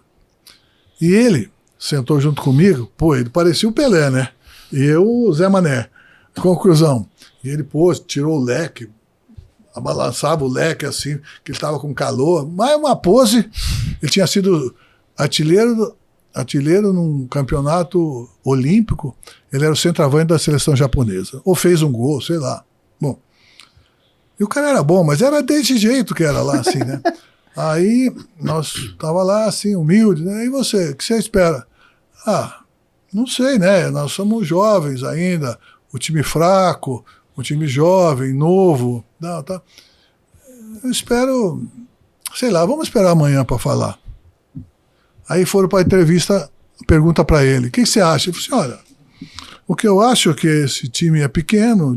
E ele sentou junto comigo, pô, ele parecia o Pelé, né? E eu o Zé Mané. Conclusão. E ele, pô, tirou o leque, balançava o leque assim, que ele estava com calor. Mas uma pose, ele tinha sido artilheiro num campeonato olímpico, ele era o centroavante da seleção japonesa. Ou fez um gol, sei lá. Bom. E o cara era bom, mas era desse jeito que era lá, assim, né? Aí nós tava lá, assim, humilde, né? E você, o que você espera? Ah, não sei, né? Nós somos jovens ainda, o time fraco, o time jovem, novo, não, tá? Eu espero, sei lá, vamos esperar amanhã para falar. Aí foram para a entrevista, pergunta para ele, o que você acha? Eu falei assim, olha, o que eu acho é que esse time é pequeno,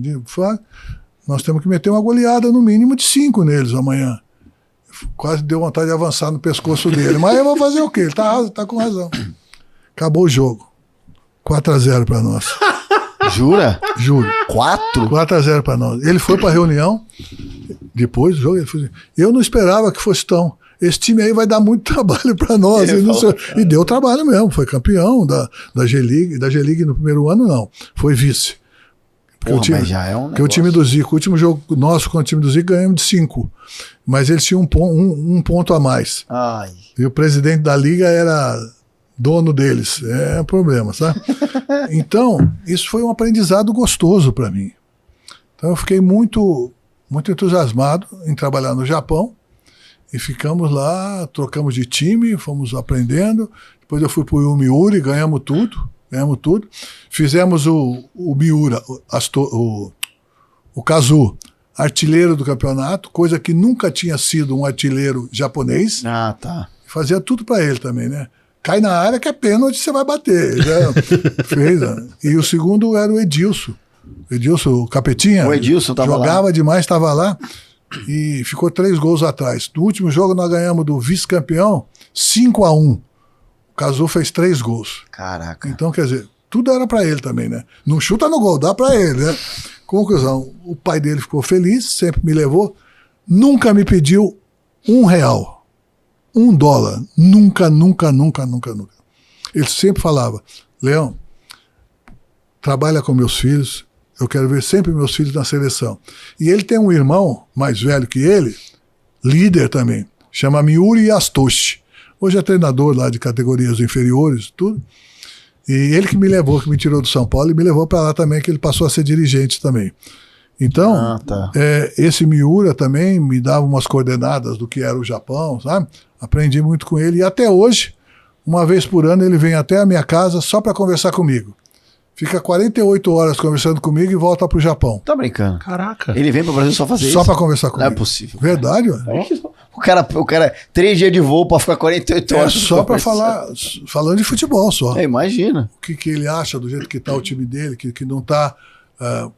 nós temos que meter uma goleada no mínimo de 5 neles amanhã. Quase deu vontade de avançar no pescoço dele. Mas eu vou fazer o quê? Ele tá com razão. Acabou o jogo. 4-0 para nós. Jura? Juro. 4? 4-0 para nós. Ele foi para a reunião, depois do jogo, ele falou assim, eu não esperava que fosse tão... Esse time aí vai dar muito trabalho para nós. E deu trabalho mesmo. Foi campeão da G-League. Da G-League no primeiro ano, não. Foi vice. Porra, mas já é um porque o time do Zico, o último jogo nosso com o time do Zico, ganhamos de 5. Mas eles tinham um ponto a mais. Ai. E o presidente da liga era dono deles. É um problema, sabe? Então, isso foi um aprendizado gostoso para mim. Então, eu fiquei muito, muito entusiasmado em trabalhar no Japão. E ficamos lá, trocamos de time, fomos aprendendo. Depois eu fui para o Yomiuri, ganhamos tudo. Fizemos o Miura, o Kazu, artilheiro do campeonato, coisa que nunca tinha sido um artilheiro japonês. Ah, tá. Fazia tudo para ele também, né? Cai na área que é pênalti, você vai bater. Fez, né? E o segundo era o Edilson. Edilson, o Capetinha. O Edilson estava lá. Jogava demais, estava lá. e ficou 3 gols atrás. No último jogo nós ganhamos do vice-campeão 5-1. O Cazu fez 3 gols. Caraca. Então, quer dizer, tudo era pra ele também, né? Não chuta no gol, dá pra ele, né? Conclusão, o pai dele ficou feliz, sempre me levou, nunca me pediu R$1, $1. Nunca. Ele sempre falava, Leão, trabalha com meus filhos, eu quero ver sempre meus filhos na seleção. E ele tem um irmão mais velho que ele, líder também, chama Miura Yastoshi. Hoje é treinador lá de categorias inferiores, tudo. E ele que me levou, que me tirou do São Paulo e me levou para lá também, que ele passou a ser dirigente também. Então, esse Miura também me dava umas coordenadas do que era o Japão, sabe? Aprendi muito com ele. E até hoje, uma vez por ano, ele vem até a minha casa só para conversar comigo. Fica 48 horas conversando comigo e volta pro Japão. Tá brincando. Caraca. Ele vem pro Brasil só fazer isso? Só para conversar comigo. Não é possível. Verdade, ué. O cara 3 dias de voo pra ficar 48 horas. Só para falar, falando de futebol só. Imagina. O que ele acha do jeito que tá o time dele, que não tá,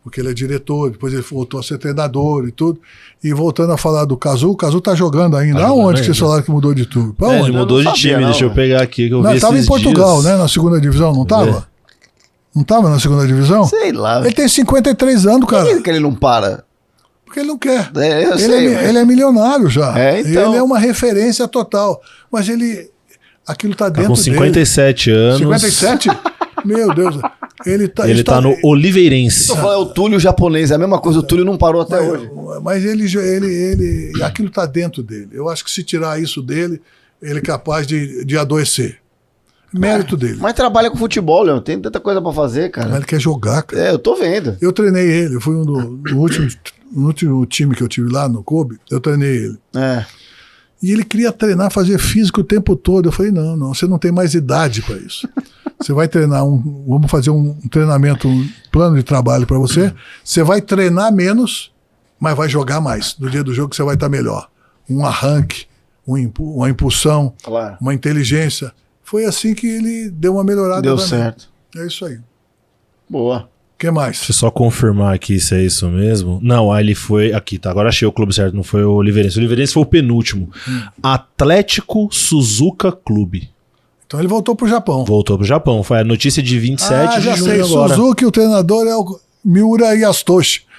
porque ele é diretor, depois ele voltou a ser treinador e tudo. E voltando a falar do Cazu, o Cazu tá jogando ainda. Aonde que vocês falaram que mudou de tudo? Ele mudou de time, deixa eu pegar aqui. Que eu não, vi tava em Portugal, dias. né? Na segunda divisão, não tava? Não tava na segunda divisão? Sei lá. Ele tem 53 anos, cara. Por que ele não para? Porque ele não quer. Eu sei, ele é milionário já. Então... Ele é uma referência total. Mas aquilo tá dentro com 57 dele. anos. 57? Meu Deus. Ele tá no Oliveirense. É o Túlio japonês, é a mesma coisa. O Túlio não parou até hoje. Mas aquilo tá dentro dele. Eu acho que se tirar isso dele, ele é capaz de adoecer. Mérito dele. Mas trabalha com futebol, Leão. Tem tanta coisa pra fazer, cara. Mas ele quer jogar, cara. Eu tô vendo. Eu treinei ele. Eu fui no último time que eu tive lá no Kobe, eu treinei ele. E ele queria treinar, fazer físico o tempo todo. Eu falei, não, você não tem mais idade para isso. Você vai treinar, vamos fazer um treinamento, um plano de trabalho para você. Você vai treinar menos, mas vai jogar mais. No dia do jogo você vai estar melhor. Um arranque, uma impulsão, claro, uma inteligência. Foi assim que ele deu uma melhorada. Deu certo. É isso aí. Boa. O que mais? Deixa eu só confirmar aqui se é isso mesmo. Não, ele foi... Aqui, tá. Agora achei o clube certo, não foi o Oliveirense. O Oliveirense foi o penúltimo. Atlético Suzuka Clube. Então ele voltou pro Japão. Voltou pro Japão. Foi a notícia de 27 de já junho sei. agora. Suzuki, o treinador é o Miura Yastoshi.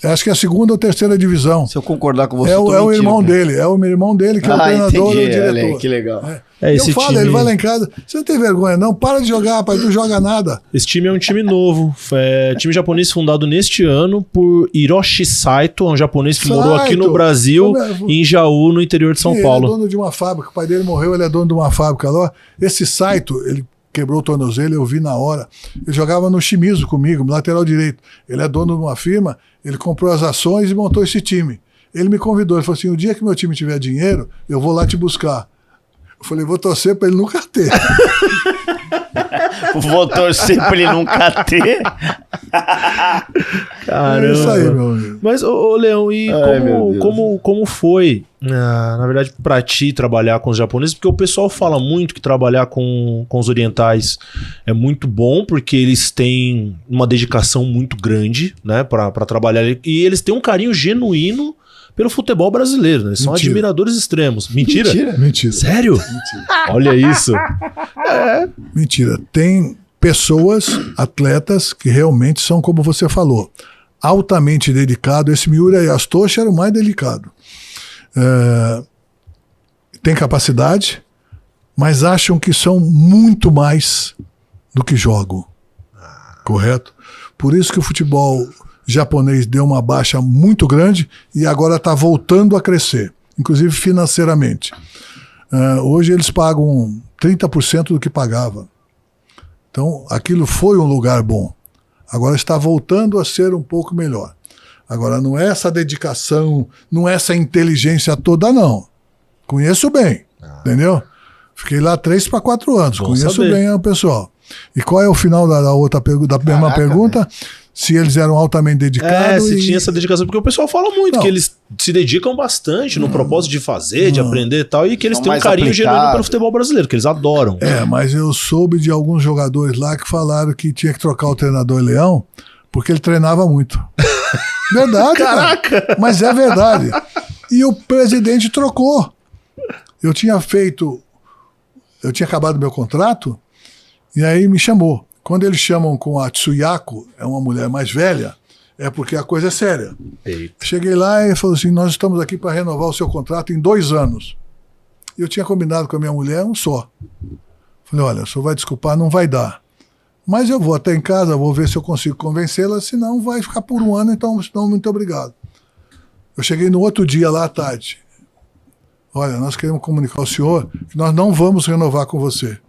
Acho que é a segunda ou terceira divisão. Se eu concordar com você, é o irmão dele. É o irmão dele que é o treinador e o diretor. Olha, que legal. Esse eu falo, time... ele vai lá em casa. Você não tem vergonha, não? Para de jogar, rapaz. Não joga nada. Esse time é um time novo. É time japonês fundado neste ano por Hiroshi Saito, um japonês que morou aqui no Brasil, em Jaú, no interior de São Paulo. Ele é dono de uma fábrica. O pai dele morreu, ele é dono de uma fábrica lá. Esse Saito, ele quebrou o tornozelo, eu vi na hora. Ele jogava no Shimizu comigo, no lateral direito. Ele é dono de uma firma, ele comprou as ações e montou esse time. Ele me convidou, ele falou assim, o dia que meu time tiver dinheiro, eu vou lá te buscar. Eu falei, vou torcer pra ele nunca ter. Vou torcer pra ele nunca ter. Caramba. É isso aí, meu amigo. Mas, ô Leão, e como foi, na verdade, pra ti trabalhar com os japoneses? Porque o pessoal fala muito que trabalhar com os orientais é muito bom, porque eles têm uma dedicação muito grande, né, pra trabalhar. E eles têm um carinho genuíno pelo futebol brasileiro, né? Eles são admiradores extremos. Mentira? Mentira. Sério? Mentira. Olha isso. Mentira. Tem pessoas, atletas, que realmente são, como você falou, altamente dedicados. Esse Miura Yastoshi era o mais delicado. Tem capacidade, mas acham que são muito mais do que jogam. Correto? Por isso que o futebol japonês deu uma baixa muito grande e agora está voltando a crescer, inclusive financeiramente. Hoje eles pagam 30% do que pagava. Então aquilo foi um lugar bom. Agora está voltando a ser um pouco melhor. Agora não é essa dedicação, não é essa inteligência toda, não. Conheço bem, entendeu? Fiquei lá 3 para 4 anos, Bom conheço saber. bem o pessoal. E qual é o final da outra pergunta, da mesma pergunta? Véio. Se eles eram altamente dedicados. Se tinha essa dedicação, porque o pessoal fala muito que eles se dedicam bastante no propósito de fazer, de aprender e tal, e que eles têm um carinho genuíno pelo futebol brasileiro, que eles adoram. Mas eu soube de alguns jogadores lá que falaram que tinha que trocar o treinador Leão, porque ele treinava muito. Verdade, caraca! Mas é verdade. E o presidente trocou. Eu tinha acabado meu contrato, e aí me chamou. Quando eles chamam com a Tsuyako, é uma mulher mais velha, é porque a coisa é séria. Eita. Cheguei lá e falou assim, nós estamos aqui para renovar o seu contrato em 2 anos. Eu tinha combinado com a minha mulher um só. Falei, olha, o senhor vai desculpar, não vai dar. Mas eu vou até em casa, vou ver se eu consigo convencê-la, senão vai ficar por 1 ano, então muito obrigado. Eu cheguei no outro dia lá à tarde. Olha, nós queremos comunicar ao senhor que nós não vamos renovar com você.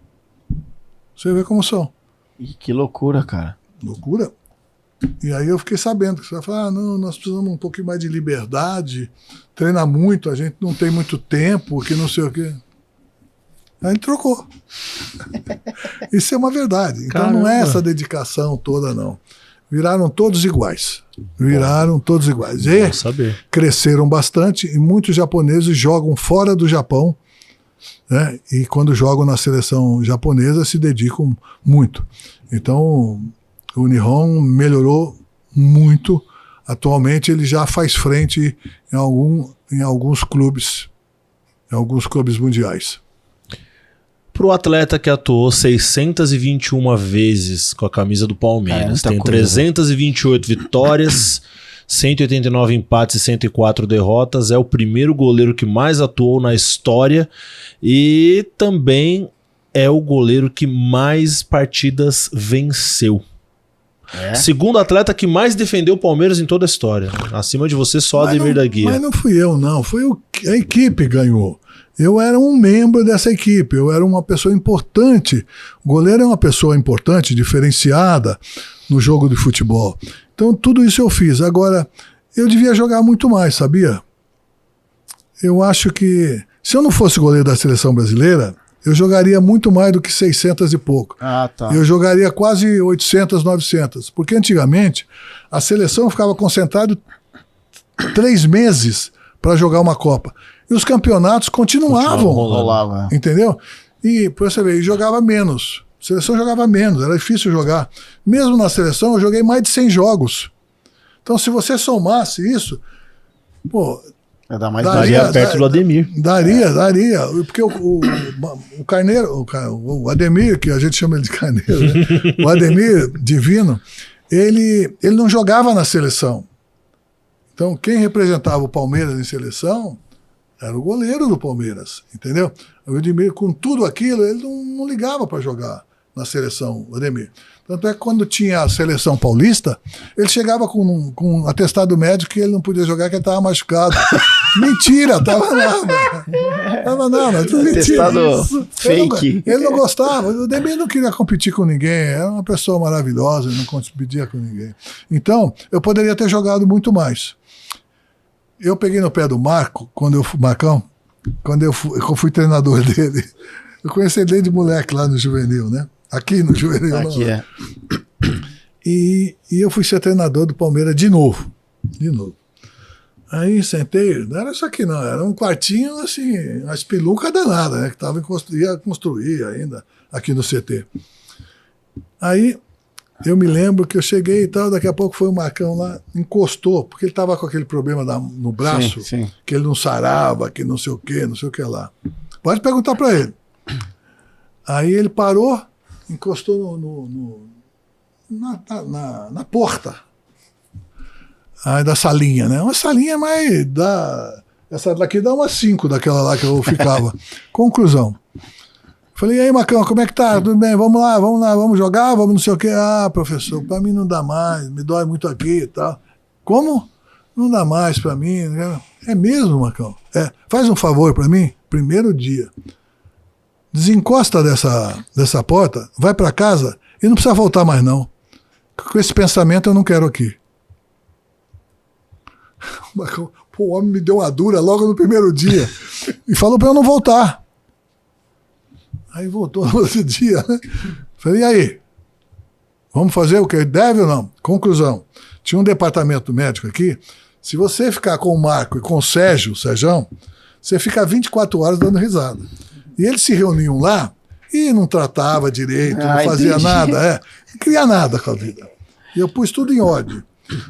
Você vê como são. Que loucura, cara. Loucura. E aí eu fiquei sabendo que você vai falar, não, nós precisamos um pouquinho mais de liberdade, treina muito, a gente não tem muito tempo, que não sei o quê. Aí trocou. Isso é uma verdade. Então Caramba. não é essa dedicação toda, não. Viraram todos iguais. Viraram todos iguais. E Bom saber. cresceram bastante e muitos japoneses jogam fora do Japão, né? E quando jogam na seleção japonesa se dedicam muito. Então o Nihon melhorou muito. Atualmente ele já faz frente em alguns clubes mundiais. Para o atleta que atuou 621 vezes com a camisa do Palmeiras, muita tem coisa. 328 vitórias, 189 empates e 104 derrotas, é o primeiro goleiro que mais atuou na história e também é o goleiro que mais partidas venceu. É? Segundo atleta que mais defendeu o Palmeiras em toda a história. Acima de você só Ademir da Guia. Mas não fui eu, não. Foi a equipe que ganhou. Eu era um membro dessa equipe, eu era uma pessoa importante. O goleiro é uma pessoa importante, diferenciada no jogo de futebol. Então tudo isso eu fiz. Agora, eu devia jogar muito mais, sabia? Eu acho que se eu não fosse goleiro da seleção brasileira, eu jogaria muito mais do que 600 e pouco. Ah, tá. Eu jogaria quase 800, 900. Porque antigamente a seleção ficava concentrada 3 meses para jogar uma Copa. E os campeonatos continuavam. Rolava. Entendeu? E, por você ver, jogava menos. A seleção jogava menos, era difícil jogar. Mesmo na seleção, eu joguei mais de 100 jogos. Então, se você somasse isso, pô, Vai dar mais Daria perto do Ademir. daria. Porque o Carneiro, o Ademir, que a gente chama ele de Carneiro, né? O Ademir Divino, ele não jogava na seleção. Então, quem representava o Palmeiras em seleção era o goleiro do Palmeiras, entendeu? O Ademir, com tudo aquilo, ele não ligava para jogar na seleção, o Ademir. Tanto é que quando tinha a seleção paulista, ele chegava com um atestado médico que ele não podia jogar, que ele estava machucado. Mentira, tava nada. Tava nada, tudo mentira. Atestado fake. Ele não gostava, o Ademir não queria competir com ninguém, era uma pessoa maravilhosa, ele não competia com ninguém. Então, eu poderia ter jogado muito mais. Eu peguei no pé do Marcão, quando eu fui treinador dele. Eu conheci ele desde moleque lá no Juvenil, né? Aqui no Juvenil. Aqui não. é. E eu fui ser treinador do Palmeiras de novo. Aí sentei, não era isso aqui não, era um quartinho assim, uma espiluca danada, né? Que ia construir ainda aqui no CT. Aí eu me lembro que eu cheguei e tal, daqui a pouco foi o Marcão lá, encostou, porque ele estava com aquele problema no braço, Sim. que ele não sarava, que não sei o que lá. Pode perguntar para ele. Aí ele parou, encostou na porta aí da salinha, né? Uma salinha mais essa daqui dá umas 5 daquela lá que eu ficava. Conclusão. Falei, e aí, Marcão, como é que tá? Tudo bem? Vamos lá, vamos jogar, vamos não sei o quê. Ah, professor, pra mim não dá mais, me dói muito aqui e tal. Como? Não dá mais pra mim. É mesmo, Marcão? Faz um favor pra mim, primeiro dia. Desencosta dessa porta, vai pra casa e não precisa voltar mais não. Com esse pensamento eu não quero aqui. O Marcão, pô, o homem me deu uma dura logo no primeiro dia e falou pra eu não voltar. Aí voltou no outro dia, né? Falei, e aí? Vamos fazer o que deve ou não? Conclusão. Tinha um departamento médico aqui. Se você ficar com o Marco e com o Sérgio, você fica 24 horas dando risada. E eles se reuniam lá e não tratava direito, não fazia entendi. nada, não queria nada com a vida. E eu pus tudo em ordem.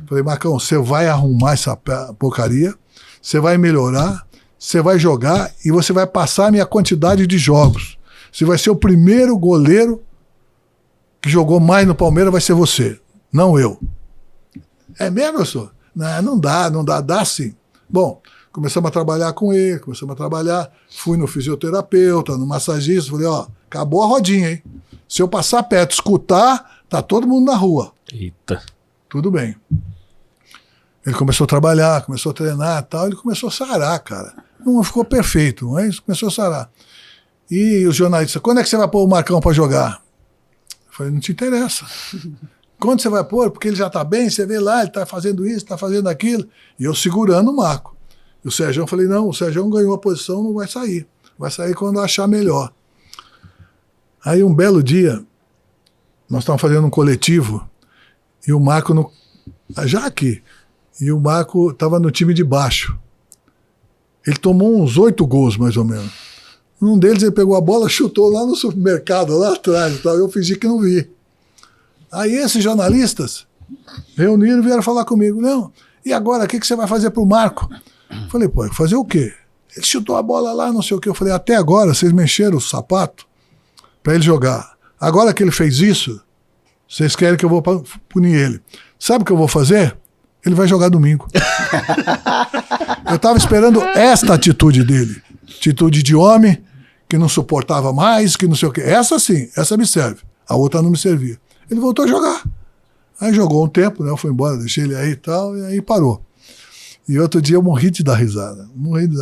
Falei, Marcão, você vai arrumar essa porcaria, você vai melhorar, você vai jogar e você vai passar a minha quantidade de jogos. Você vai ser o primeiro goleiro que jogou mais no Palmeiras, vai ser você, não eu. É mesmo, professor? Não dá, dá sim. Bom, começamos a trabalhar com ele, fui no fisioterapeuta, no massagista, falei, ó, acabou a rodinha, hein? Se eu passar perto, escutar, tá todo mundo na rua. Eita. Tudo bem. Ele começou a trabalhar, começou a treinar e tal, ele começou a sarar, cara. Não ficou perfeito, mas começou a sarar. E os jornalistas, quando é que você vai pôr o Marcão pra jogar? Eu falei, não te interessa. Quando você vai pôr? Porque ele já tá bem, você vê lá, ele tá fazendo isso, tá fazendo aquilo. E eu segurando o Marco. E o Sérgio, falei, não, o Sérgio ganhou a posição, não vai sair. Vai sair quando achar melhor. Aí um belo dia, nós estávamos fazendo um coletivo, e o Marco, já aqui, e o Marco estava no time de baixo. Ele tomou uns 8 gols, mais ou menos. Um deles, ele pegou a bola, chutou lá no supermercado, lá atrás e tal. Eu fingi que não vi. Aí esses jornalistas reuniram e vieram falar comigo. Não, e agora, o que você vai fazer pro Marco? Eu falei, pô, fazer o quê? Ele chutou a bola lá, não sei o quê. Eu falei, até agora vocês mexeram o sapato para ele jogar. Agora que ele fez isso, vocês querem que eu vou punir ele. Sabe o que eu vou fazer? Ele vai jogar domingo. Eu estava esperando esta atitude dele. Atitude de homem, que não suportava mais, que não sei o quê. Essa sim, essa me serve. A outra não me servia. Ele voltou a jogar. Aí jogou um tempo, né? Eu fui embora, deixei ele aí e tal, e aí parou. E outro dia eu morri de dar risada.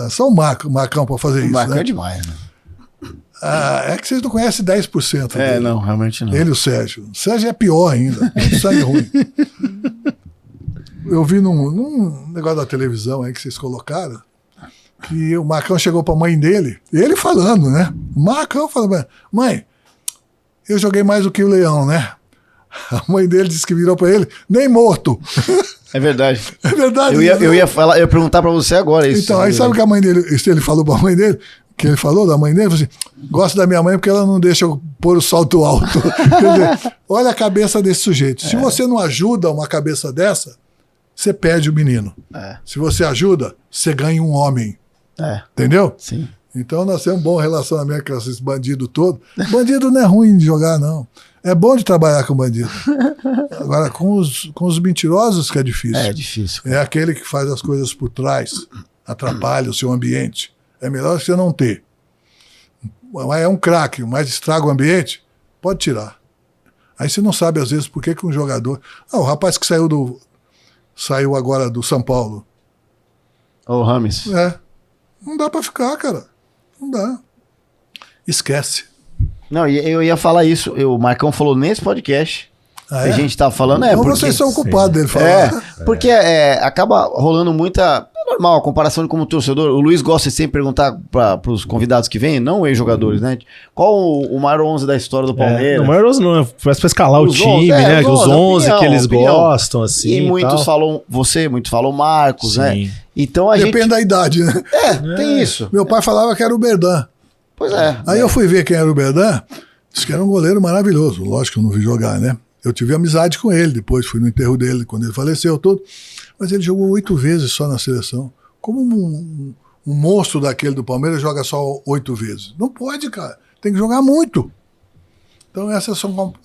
Só o Marcão para fazer isso. O Marcão né? é demais, né? É que vocês não conhecem 10% dele. É, não, realmente não. Ele e o Sérgio. O Sérgio é pior ainda. Tudo sangue ruim. Eu vi num negócio da televisão aí que vocês colocaram, que o Marcão chegou pra mãe dele, ele falando, né? O Marcão falando, mãe, eu joguei mais do que o Leão, né? A mãe dele disse que virou pra ele, nem morto. É verdade. É verdade. Eu ia perguntar pra você agora isso. Então, aí sabe o que a mãe dele, ele falou pra mãe dele? Que ele falou da mãe dele? Falou assim, gosto da minha mãe porque ela não deixa eu pôr o salto alto. Quer dizer, olha a cabeça desse sujeito. Se você não ajuda uma cabeça dessa, você perde o menino. Se você ajuda, você ganha um homem. Entendeu? Sim. Então nós temos um bom relacionamento com esses bandidos todos. Bandido não é ruim de jogar, não. É bom de trabalhar com bandido. Agora, com os mentirosos que é difícil. É difícil. É aquele que faz as coisas por trás, atrapalha o seu ambiente. É melhor você não ter. Mas é um craque, mas estraga o ambiente, pode tirar. Aí você não sabe, às vezes, por que um jogador... o rapaz que saiu agora do São Paulo. O Rames. Não dá pra ficar, cara. Não dá. Esquece. Não, eu ia falar isso. O Marcão falou nesse podcast. Que a gente tava falando. Então porque vocês são culpados dele falar. Porque acaba rolando muita... É normal, a comparação de como torcedor. O Luiz gosta de sempre perguntar para os convidados que vêm, não ex-jogadores, né? Qual o maior 11 da história do Palmeiras? O maior 11 não, parece pra escalar o time, né? Os 11 que eles gostam, assim. E muitos falam você, muitos falam Marcos, Sim. né? Então Depende da idade, né? Tem isso. Meu pai falava que era o Berdan. Pois é. Aí eu fui ver quem era o Berdan, disse que era um goleiro maravilhoso. Lógico que eu não vi jogar, né? Eu tive amizade com ele, depois fui no enterro dele, quando ele faleceu, tudo. Mas ele jogou 8 vezes só na seleção. Como um monstro daquele do Palmeiras joga só 8 vezes? Não pode, cara. Tem que jogar muito. Então essas são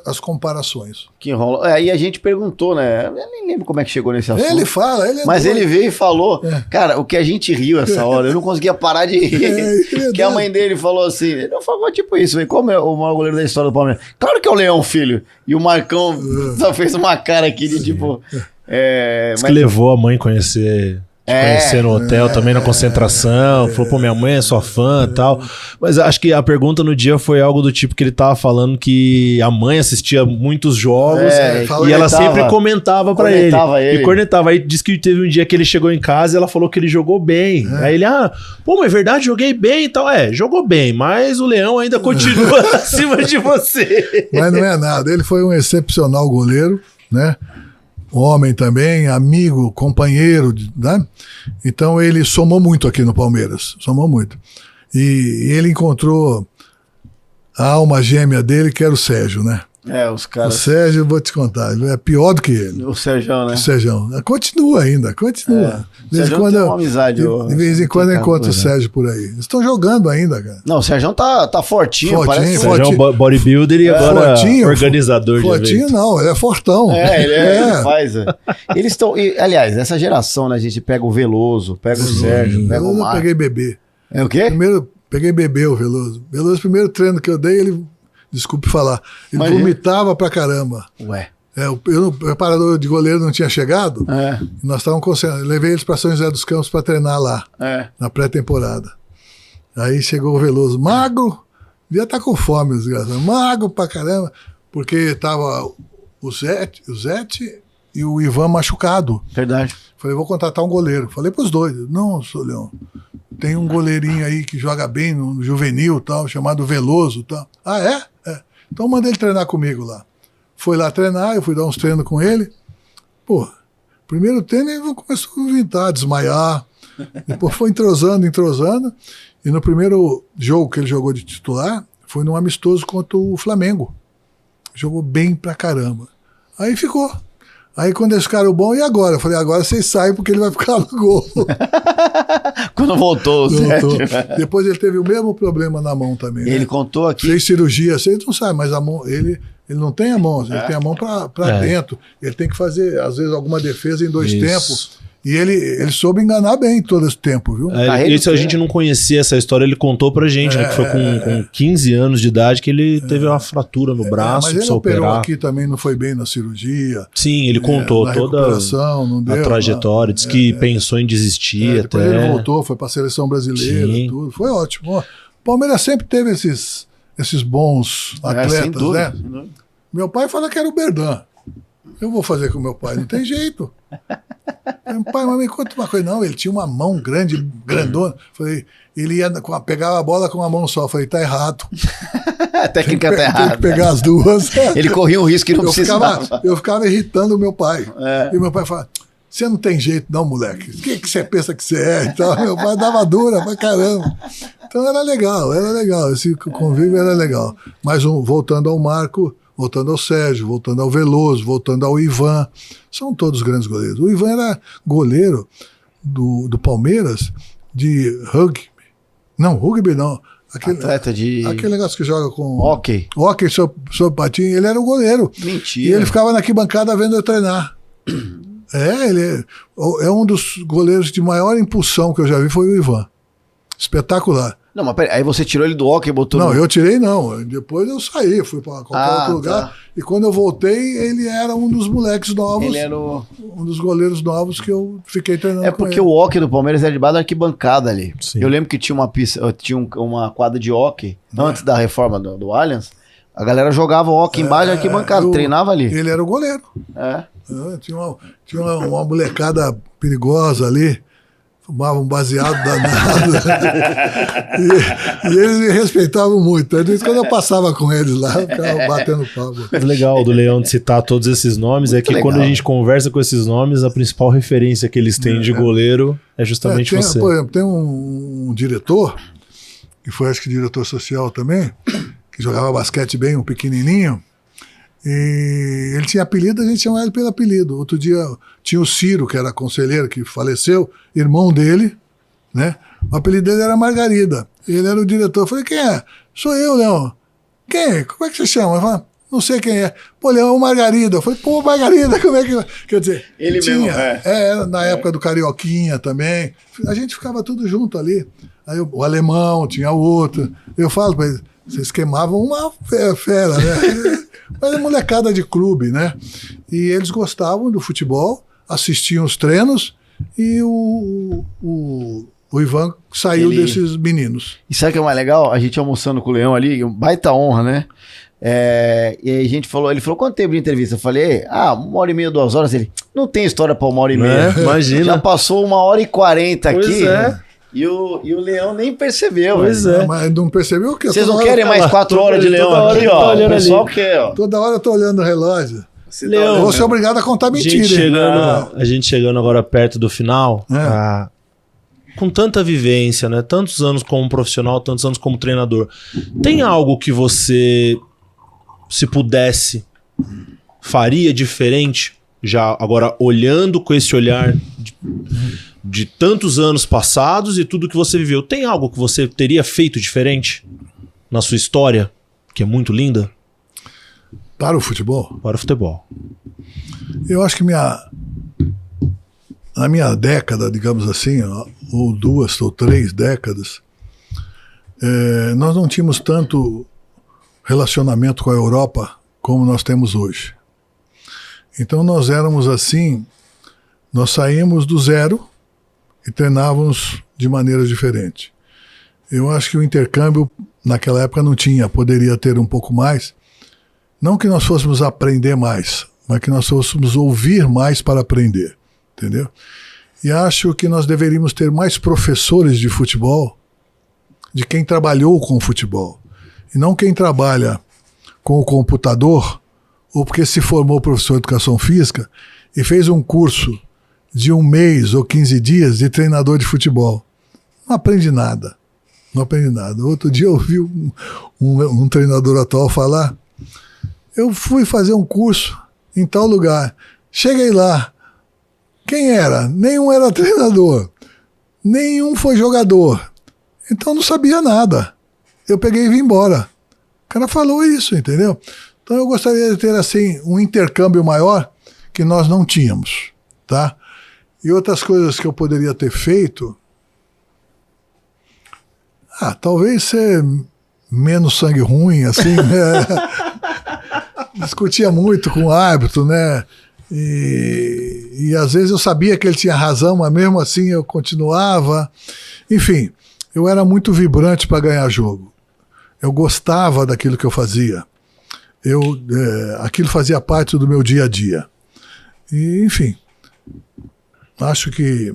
as comparações. Que rola. Aí a gente perguntou, né? Eu nem lembro como é que chegou nesse assunto. Ele fala, mas ele veio e falou, cara, o que a gente riu essa hora, eu não conseguia parar de rir. Que a mãe dele falou assim, ele falou tipo isso, como é o maior goleiro da história do Palmeiras? Claro que é o Leão, filho. E o Marcão só fez uma cara aqui de tipo... Mas que levou a mãe conhecer no hotel, também na concentração, falou, pô, minha mãe é sua fã e tal. Mas acho que a pergunta no dia foi algo do tipo que ele tava falando que a mãe assistia muitos jogos e ela sempre comentava pra ele. E cornetava. Aí disse que teve um dia que ele chegou em casa e ela falou que ele jogou bem. Aí ele, pô, mas é verdade, joguei bem e tal. Jogou bem, mas o Leão ainda continua acima de você. Mas não é nada, ele foi um excepcional goleiro, né? Homem também, amigo, companheiro, né? Então ele somou muito aqui no Palmeiras, somou muito. E ele encontrou a alma gêmea dele, que era o Sérgio, né? Os O caras... Sérgio, vou te contar, é pior do que ele. O Sérgio, né? O Sérgio. Continua ainda, continua. O Sérgio tem uma amizade. De vez em quando eu encontro o Sérgio por aí. Eles estão jogando ainda, cara. Não, o Sérgio tá fortinho. Parece O Sérgio é um bodybuilder e agora organizador de Fortinho evento. não, ele é fortão. Ele faz. Eles estão... Aliás, essa geração, né? A gente pega o Veloso, pega o Sérgio, pega o Eu Marcos. peguei bebê. É o quê? Primeiro, peguei bebê o Veloso. Veloso, primeiro treino que eu dei, ele... Desculpe falar. Ele vomitava pra caramba. Ué. O preparador de goleiro não tinha chegado. E nós estávamos concentrados. Levei eles para São José dos Campos para treinar lá, na pré-temporada. Aí chegou o Veloso, magro, devia estar com fome, desgraçado. Magro pra caramba, porque tava o Zete e o Ivan machucado. Verdade. Falei, vou contratar um goleiro. Falei pros dois. Não, sou Leão. Tem um goleirinho aí que joga bem no juvenil, tal, chamado Veloso, tal. Ah, é? Então manda ele treinar comigo lá. Foi lá treinar, eu fui dar uns treinos com ele. Pô, primeiro treino ele começou a vomitar, desmaiar. Depois foi entrosando. E no primeiro jogo que ele jogou de titular, foi num amistoso contra o Flamengo. Jogou bem pra caramba. Aí ficou. Aí quando eles ficaram bom, e agora? Eu falei, agora vocês saem porque ele vai ficar no gol. Quando voltou, Depois ele teve o mesmo problema na mão também. Ele contou aqui. Fez cirurgia, vocês não sabem, mas a mão, ele não tem a mão, ele tem a mão pra dentro. Ele tem que fazer, às vezes, alguma defesa em 2 tempos. E ele soube enganar bem todo esse tempo, viu? Isso a gente não conhecia essa história, ele contou pra gente, né? Que foi com 15 anos de idade que ele teve uma fratura no braço, mas ele operou aqui também, não foi bem na cirurgia. Sim, ele contou toda a trajetória, disse que pensou em desistir depois até. ele voltou, foi pra seleção brasileira, tudo. Foi ótimo. O Palmeiras sempre teve esses bons atletas, né? Meu pai fala que era o Berdan. Eu vou fazer com meu pai, não tem jeito. Meu pai, mas me conta uma coisa. Não, ele tinha uma mão grande, grandona. Falei, ele pegava a bola com uma mão só. Falei, tá errado. A técnica tá errada. Tem que pegar as duas. Ele corria um risco que não precisava. Eu ficava irritando o meu pai. E meu pai falava, você não tem jeito não, moleque. O que você pensa que você é? Então, meu pai dava dura pra caramba. Então era legal. Esse convívio era legal. Mas voltando ao Marco... Voltando ao Sérgio, voltando ao Veloso, voltando ao Ivan. São todos grandes goleiros. O Ivan era goleiro do Palmeiras de rugby. Não, rugby não. Atleta de... Aquele negócio que joga com... Hockey. Hockey sobre patinho. Ele era o goleiro. Mentira. E ele ficava na arquibancada vendo eu treinar. Ele é um dos goleiros de maior impulsão que eu já vi, foi o Ivan. Espetacular. Não, mas peraí, aí você tirou ele do hockey e botou... Não, eu tirei não. Depois eu saí, fui para qualquer outro lugar. E quando eu voltei, ele era um dos moleques novos. Ele era um dos goleiros novos que eu fiquei treinando com porque ele. O hockey do Palmeiras era debaixo da arquibancada ali. Sim. Eu lembro que tinha uma pista, tinha uma quadra de hockey, antes da reforma do Allianz. A galera jogava hockey embaixo da arquibancada, treinava ali. Ele era o goleiro. Tinha uma molecada perigosa ali. Fumavam um baseado danado. e eles me respeitavam muito. Às vezes, quando eu passava com eles lá, eu ficava batendo palma. O legal do Leão de citar todos esses nomes é que quando a gente conversa com esses nomes, a principal referência que eles têm de goleiro é justamente você. Por exemplo, tem um diretor, que foi acho que diretor social também, que jogava basquete bem, um pequenininho. E ele tinha apelido, a gente chamava ele pelo apelido. Outro dia tinha o Ciro, que era conselheiro, que faleceu, irmão dele, né? O apelido dele era Margarida. Ele era o diretor. Eu falei, quem é? Sou eu, Leão. Quem? Como é que você chama? Ele falou, não sei quem é. Pô, Leão Margarida. Eu falei, pô, Margarida, como é que... Quer dizer, ele tinha, mesmo, era na época do Carioquinha também. A gente ficava tudo junto ali. Aí o alemão tinha outro. Eu falo pra eles, vocês queimavam uma fera, né? Mas é molecada de clube, né? E eles gostavam do futebol, assistiam os treinos e o Ivan saiu desses meninos. E sabe o que é mais legal? A gente almoçando com o Leão ali, baita honra, né? E aí ele falou, quanto tempo de entrevista? Eu falei, 1h30, 2 horas. Ele, não tem história pra 1h30. Imagina. Já passou 1h40 aqui. Pois é. E o Leão nem percebeu. Pois é. Mas não percebeu o que? Vocês não querem mais 4 horas de Leão aqui, ó? O pessoal quer, ó. Toda hora eu tô olhando o relógio. Leão, eu vou ser obrigado a contar mentira. A gente chegando agora perto do final, com tanta vivência, né? Tantos anos como profissional, tantos anos como treinador. Tem algo que você se pudesse, faria diferente? Já agora olhando com esse olhar de tantos anos passados e tudo que você viveu, tem algo que você teria feito diferente na sua história, que é muito linda? Para o futebol? Para o futebol. Eu acho que na minha década, digamos assim, ou 2 ou 3 décadas, nós não tínhamos tanto relacionamento com a Europa como nós temos hoje. Então nós éramos assim, nós saímos do zero e treinávamos de maneira diferente. Eu acho que o intercâmbio naquela época não tinha, poderia ter um pouco mais. Não que nós fôssemos aprender mais, mas que nós fôssemos ouvir mais para aprender, entendeu? E acho que nós deveríamos ter mais professores de futebol, de quem trabalhou com o futebol. E não quem trabalha com o computador, ou porque se formou professor de educação física e fez um curso de 1 mês ou 15 dias de treinador de futebol. Não aprende nada. Não aprende nada. Outro dia eu ouvi um treinador atual falar: eu fui fazer um curso em tal lugar. Cheguei lá. Quem era? Nenhum era treinador. Nenhum foi jogador. Então não sabia nada. Eu peguei e vim embora. O cara falou isso, entendeu? Então eu gostaria de ter assim um intercâmbio maior que nós não tínhamos, tá? E outras coisas que eu poderia ter feito, talvez ser menos sangue ruim, assim, né? Discutia muito com o árbitro, né? E às vezes eu sabia que ele tinha razão, mas mesmo assim eu continuava. Enfim, eu era muito vibrante para ganhar jogo. Eu gostava daquilo que eu fazia. Aquilo fazia parte do meu dia a dia. E, enfim, acho que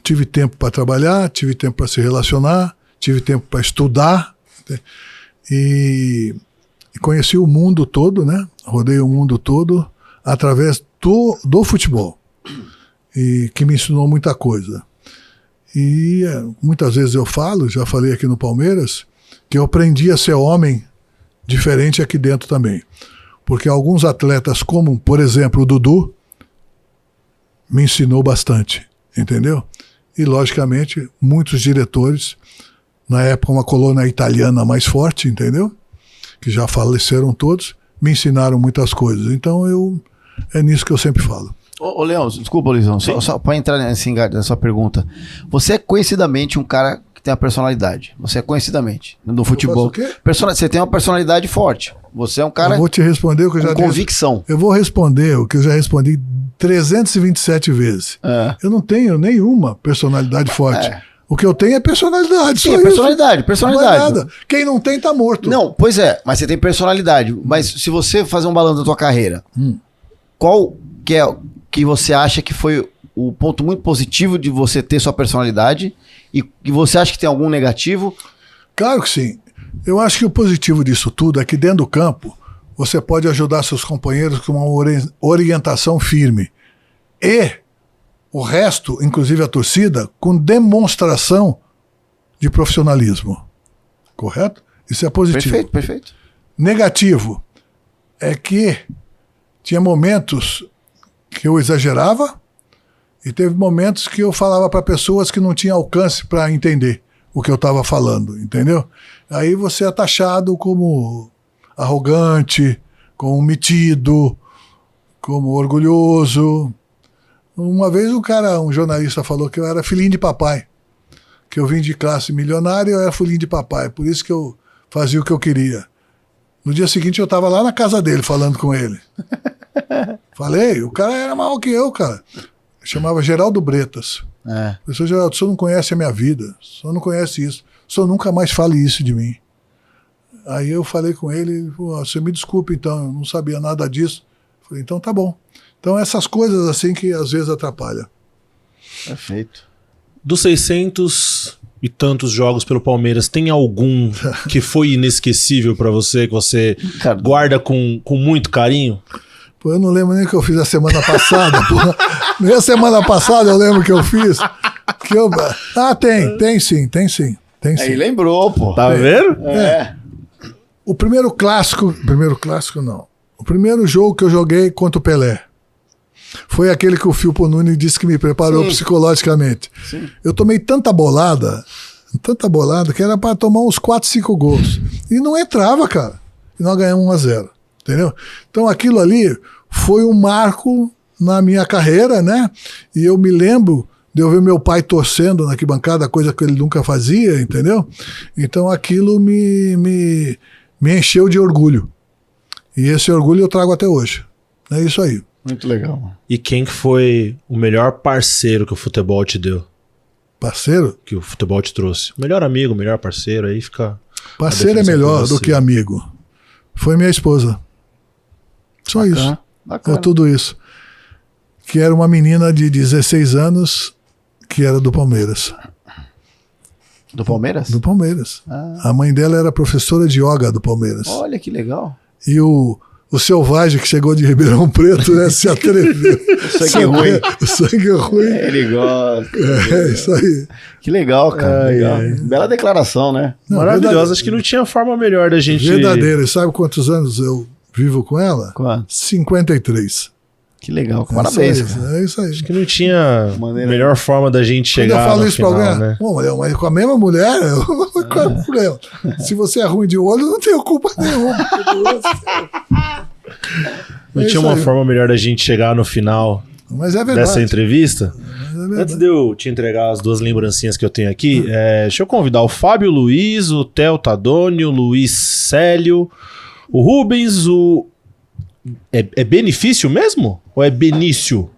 tive tempo para trabalhar, tive tempo para se relacionar, tive tempo para estudar, e conheci o mundo todo, né? Rodei o mundo todo através do futebol, e que me ensinou muita coisa. E muitas vezes eu falo, já falei aqui no Palmeiras, que eu aprendi a ser homem diferente aqui dentro também. Porque alguns atletas, como, por exemplo, o Dudu, me ensinou bastante, entendeu? E, logicamente, muitos diretores, na época uma colônia italiana mais forte, entendeu? Que já faleceram todos, me ensinaram muitas coisas. Então, é nisso que eu sempre falo. Ô Leão, desculpa, Luizão, só para entrar nessa pergunta. Você é conhecidamente um cara que tem uma personalidade. Você é conhecidamente no futebol. O quê? Você tem uma personalidade forte. Você é um cara eu vou te responder o que eu já com convicção. Eu vou responder o que eu já respondi 327 vezes. Eu não tenho nenhuma personalidade forte. O que eu tenho é personalidade. Sim, personalidade. Não é nada. Quem não tem tá morto. Não, pois é, mas você tem personalidade. Mas se você fazer um balanço da tua carreira, qual que você acha que foi o ponto muito positivo de você ter sua personalidade e você acha que tem algum negativo? Claro que sim. Eu acho que o positivo disso tudo é que dentro do campo você pode ajudar seus companheiros com uma orientação firme. E o resto, inclusive a torcida, com demonstração de profissionalismo. Correto? Isso é positivo. Perfeito. Negativo é que tinha momentos que eu exagerava e teve momentos que eu falava para pessoas que não tinham alcance para entender o que eu estava falando, entendeu? Aí você é taxado como arrogante, como metido, como orgulhoso. Uma vez um jornalista falou que eu era filhinho de papai, que eu vim de classe milionária e eu era filhinho de papai, por isso que eu fazia o que eu queria. No dia seguinte eu estava lá na casa dele falando com ele. Falei, o cara era maior que eu, cara. Chamava Geraldo Bretas. Professor Geraldo, o senhor não conhece a minha vida, o senhor não conhece isso, o senhor nunca mais fale isso de mim. Aí eu falei com ele, você me desculpe então, eu não sabia nada disso. Falei, então tá bom. Então essas coisas assim que às vezes atrapalham. Perfeito. Dos 600 e tantos jogos pelo Palmeiras, tem algum que foi inesquecível pra você, que você guarda com muito carinho? Pô, eu não lembro nem o que eu fiz a semana passada. Nem a semana passada eu lembro o que eu fiz. Tem sim. Aí lembrou, pô. Tá vendo? O primeiro clássico não. O primeiro jogo que eu joguei contra o Pelé foi aquele que o Filpo Nunes disse que me preparou psicologicamente. Sim. Eu tomei tanta bolada que era para tomar uns 4, 5 gols. E não entrava, cara. E nós ganhamos 1-0. Entendeu? Então aquilo ali foi um marco na minha carreira, né? E eu me lembro de eu ver meu pai torcendo na arquibancada, coisa que ele nunca fazia, entendeu? Então aquilo me encheu de orgulho. E esse orgulho eu trago até hoje. É isso aí. Muito legal. E quem que foi o melhor parceiro que o futebol te deu? Parceiro? Que o futebol te trouxe? Melhor amigo, melhor parceiro, aí fica... Parceiro é melhor do que amigo. Foi minha esposa. Só Bacana, isso. bacana. É tudo isso. Que era uma menina de 16 anos que era do Palmeiras. Do Palmeiras? Do Palmeiras. Ah. A mãe dela era professora de yoga do Palmeiras. Olha que legal. E o Selvagem, que chegou de Ribeirão Preto, né, se atreveu. O sangue ruim. O sangue ruim. Ele gosta. É isso aí. Que legal, cara. Ai, legal. ai. Bela declaração, né? Não, Maravilhosa, acho que não tinha forma melhor da gente... Verdadeira. E sabe quantos anos eu vivo com ela? Quanto? 53. Que legal. Parabéns, cara. É isso aí. Acho que não tinha Maneira- melhor forma da gente Quando chegar eu falo no isso final, pra alguém, né? "Pô, mas com a mesma mulher, qual é o problema? Se você é ruim de olho, não tenho culpa nenhuma. Não É tinha isso uma aí. forma melhor da gente chegar no final Mas é verdade. dessa entrevista? Mas é verdade. Antes de eu te entregar as duas lembrancinhas que eu tenho aqui, deixa eu convidar o Fábio Luiz, o Theo Tadoni, o Luiz Célio, o Rubens, o... É benefício mesmo? Ou é Benício?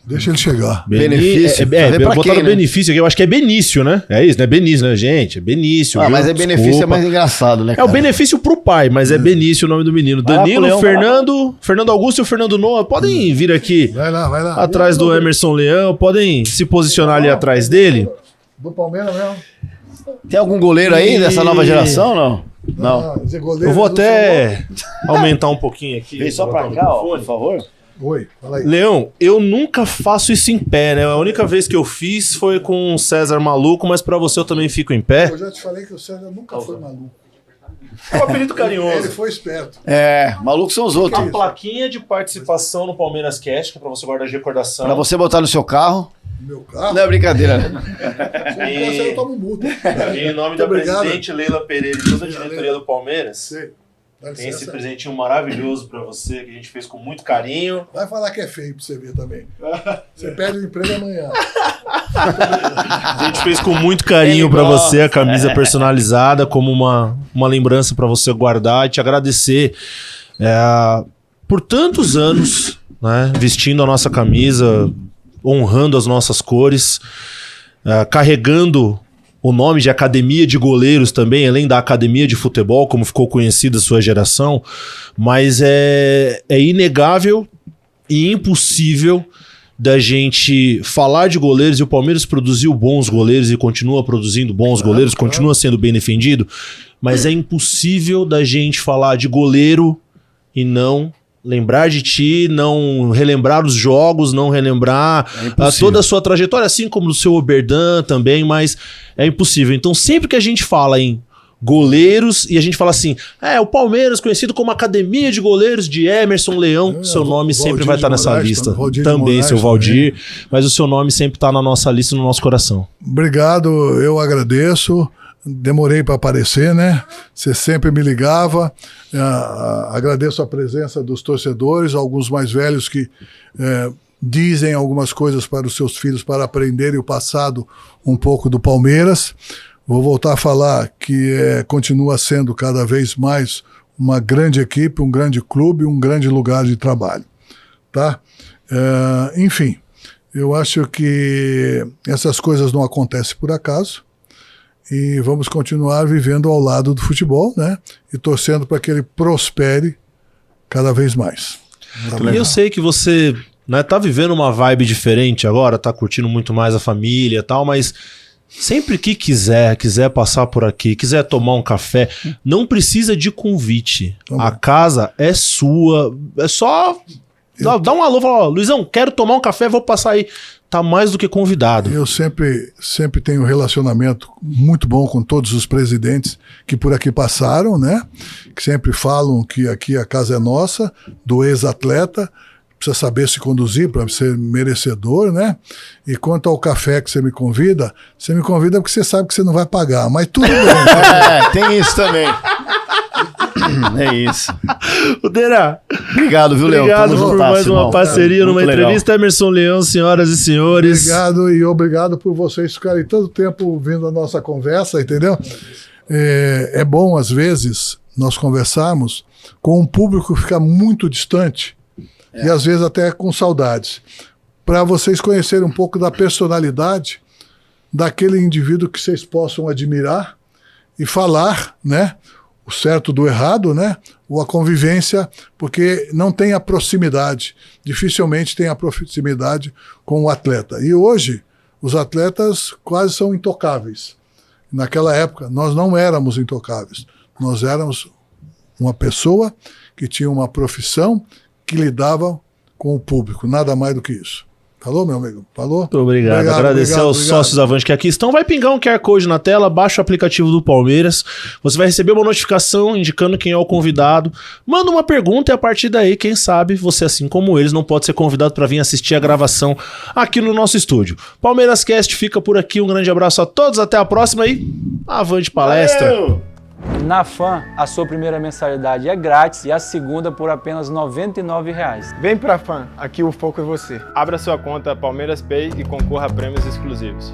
Deixa ele chegar. Benefício? Pra ver pra botaram quem, né? Benício aqui, eu acho que é Benício, né? É isso, não é Benício, né, gente? É Benício. Ah, viu? mas é benefício, é Desculpa. mais engraçado, né, É o cara? benefício pro pai, mas é Benício o nome do menino. Vai lá, Danilo, Leão, vai lá. Fernando Augusto e o Fernando Noah podem vir aqui Vai lá, vai lá. atrás do Emerson Leão, podem se posicionar ali atrás dele. Do Palmeiras mesmo. Tem algum goleiro aí dessa nova geração, não? Não. Esse goleiro Eu vou do até aumentar um pouquinho aqui. Vem só botar pra o cá, ó, microfone. por favor. São Paulo. Oi, fala aí. Leão, eu nunca faço isso em pé, né? A única vez que eu fiz foi com o César Maluco, mas pra você eu também fico em pé. Eu já te falei que o César nunca foi maluco. É um apelido Ele carinhoso. foi esperto. É, malucos são os outros. A plaquinha de participação no Palmeiras Cast, que é pra você guardar de recordação. Pra você botar no seu carro. No meu carro. Não é brincadeira, né? Se não fosse, eu tomo multa. Em nome Muito da obrigado. presidente Leila Pereira e toda a diretoria do Palmeiras, Sei. Dá tem esse licença. presentinho maravilhoso pra você, que a gente fez com muito carinho. Vai falar que é feio pra você ver também. Você perde o emprego amanhã. A gente fez com muito carinho Ele pra gosta. você a camisa personalizada, como uma lembrança pra você guardar e te agradecer por tantos anos, né, vestindo a nossa camisa, honrando as nossas cores, carregando o nome de Academia de Goleiros também, além da Academia de Futebol, como ficou conhecida a sua geração, mas é inegável e impossível da gente falar de goleiros, e o Palmeiras produziu bons goleiros e continua produzindo bons goleiros, continua sendo bem defendido, mas é impossível da gente falar de goleiro e não lembrar de ti, não relembrar os jogos, não relembrar toda a sua trajetória, assim como do seu Oberdan também, mas é impossível. Então sempre que a gente fala em goleiros e a gente fala assim, o Palmeiras conhecido como Academia de Goleiros de Emerson Leão, seu nome sempre Valdir vai estar de nessa Moraes, lista. Valdir de Também, Moraes seu também. Valdir, mas o seu nome sempre está na nossa lista, no nosso coração. Obrigado, eu agradeço. Demorei para aparecer, né? Você sempre me ligava. Agradeço a presença dos torcedores, alguns mais velhos que dizem algumas coisas para os seus filhos para aprenderem o passado um pouco do Palmeiras. Vou voltar a falar que continua sendo cada vez mais uma grande equipe, um grande clube, um grande lugar de trabalho. Tá? Enfim, eu acho que essas coisas não acontecem por acaso. E vamos continuar vivendo ao lado do futebol, né? E torcendo para que ele prospere cada vez mais. E eu sei que você, né, tá vivendo uma vibe diferente agora, tá curtindo muito mais a família e tal, mas sempre que quiser passar por aqui, quiser tomar um café, não precisa de convite. A casa é sua, é só dá um alô, fala, ó, Luizão, quero tomar um café, vou passar aí. tá mais do que convidado. Eu sempre tenho um relacionamento muito bom com todos os presidentes que por aqui passaram, né? Que sempre falam que aqui a casa é nossa, do ex-atleta, precisa saber se conduzir para ser merecedor, né? E quanto ao café que você me convida porque você sabe que você não vai pagar, mas tudo bem. Tem isso também. É isso. Deira, Obrigado, viu, Leão? obrigado Tamo por juntasso, mais uma irmão. parceria numa Muito entrevista. Emerson Leão, senhoras e senhores. Obrigado e obrigado por vocês ficarem tanto tempo ouvindo a nossa conversa, entendeu? É bom, às vezes, nós conversarmos com um público que fica muito distante e às vezes até com saudades, para vocês conhecerem um pouco da personalidade daquele indivíduo que vocês possam admirar e falar, né? O certo do errado, né? Ou a convivência, porque não tem a proximidade, dificilmente tem a proximidade com o atleta. E hoje, os atletas quase são intocáveis. Naquela época, nós não éramos intocáveis. Nós éramos uma pessoa que tinha uma profissão que lidava com o público, nada mais do que isso. Falou, meu amigo? Falou? Muito obrigado. Agradecer aos sócios Avante que aqui estão. Vai pingar um QR Code na tela, baixa o aplicativo do Palmeiras. Você vai receber uma notificação indicando quem é o convidado. Manda uma pergunta e a partir daí, quem sabe, você, assim como eles, não pode ser convidado para vir assistir a gravação aqui no nosso estúdio. Palmeiras Cast fica por aqui. Um grande abraço a todos. Até a próxima e Avante Palestra. Valeu! Na FAN, a sua primeira mensalidade é grátis e a segunda por apenas R$ 99,00. Vem pra FAN, aqui o foco é você. Abra sua conta Palmeiras Pay e concorra a prêmios exclusivos.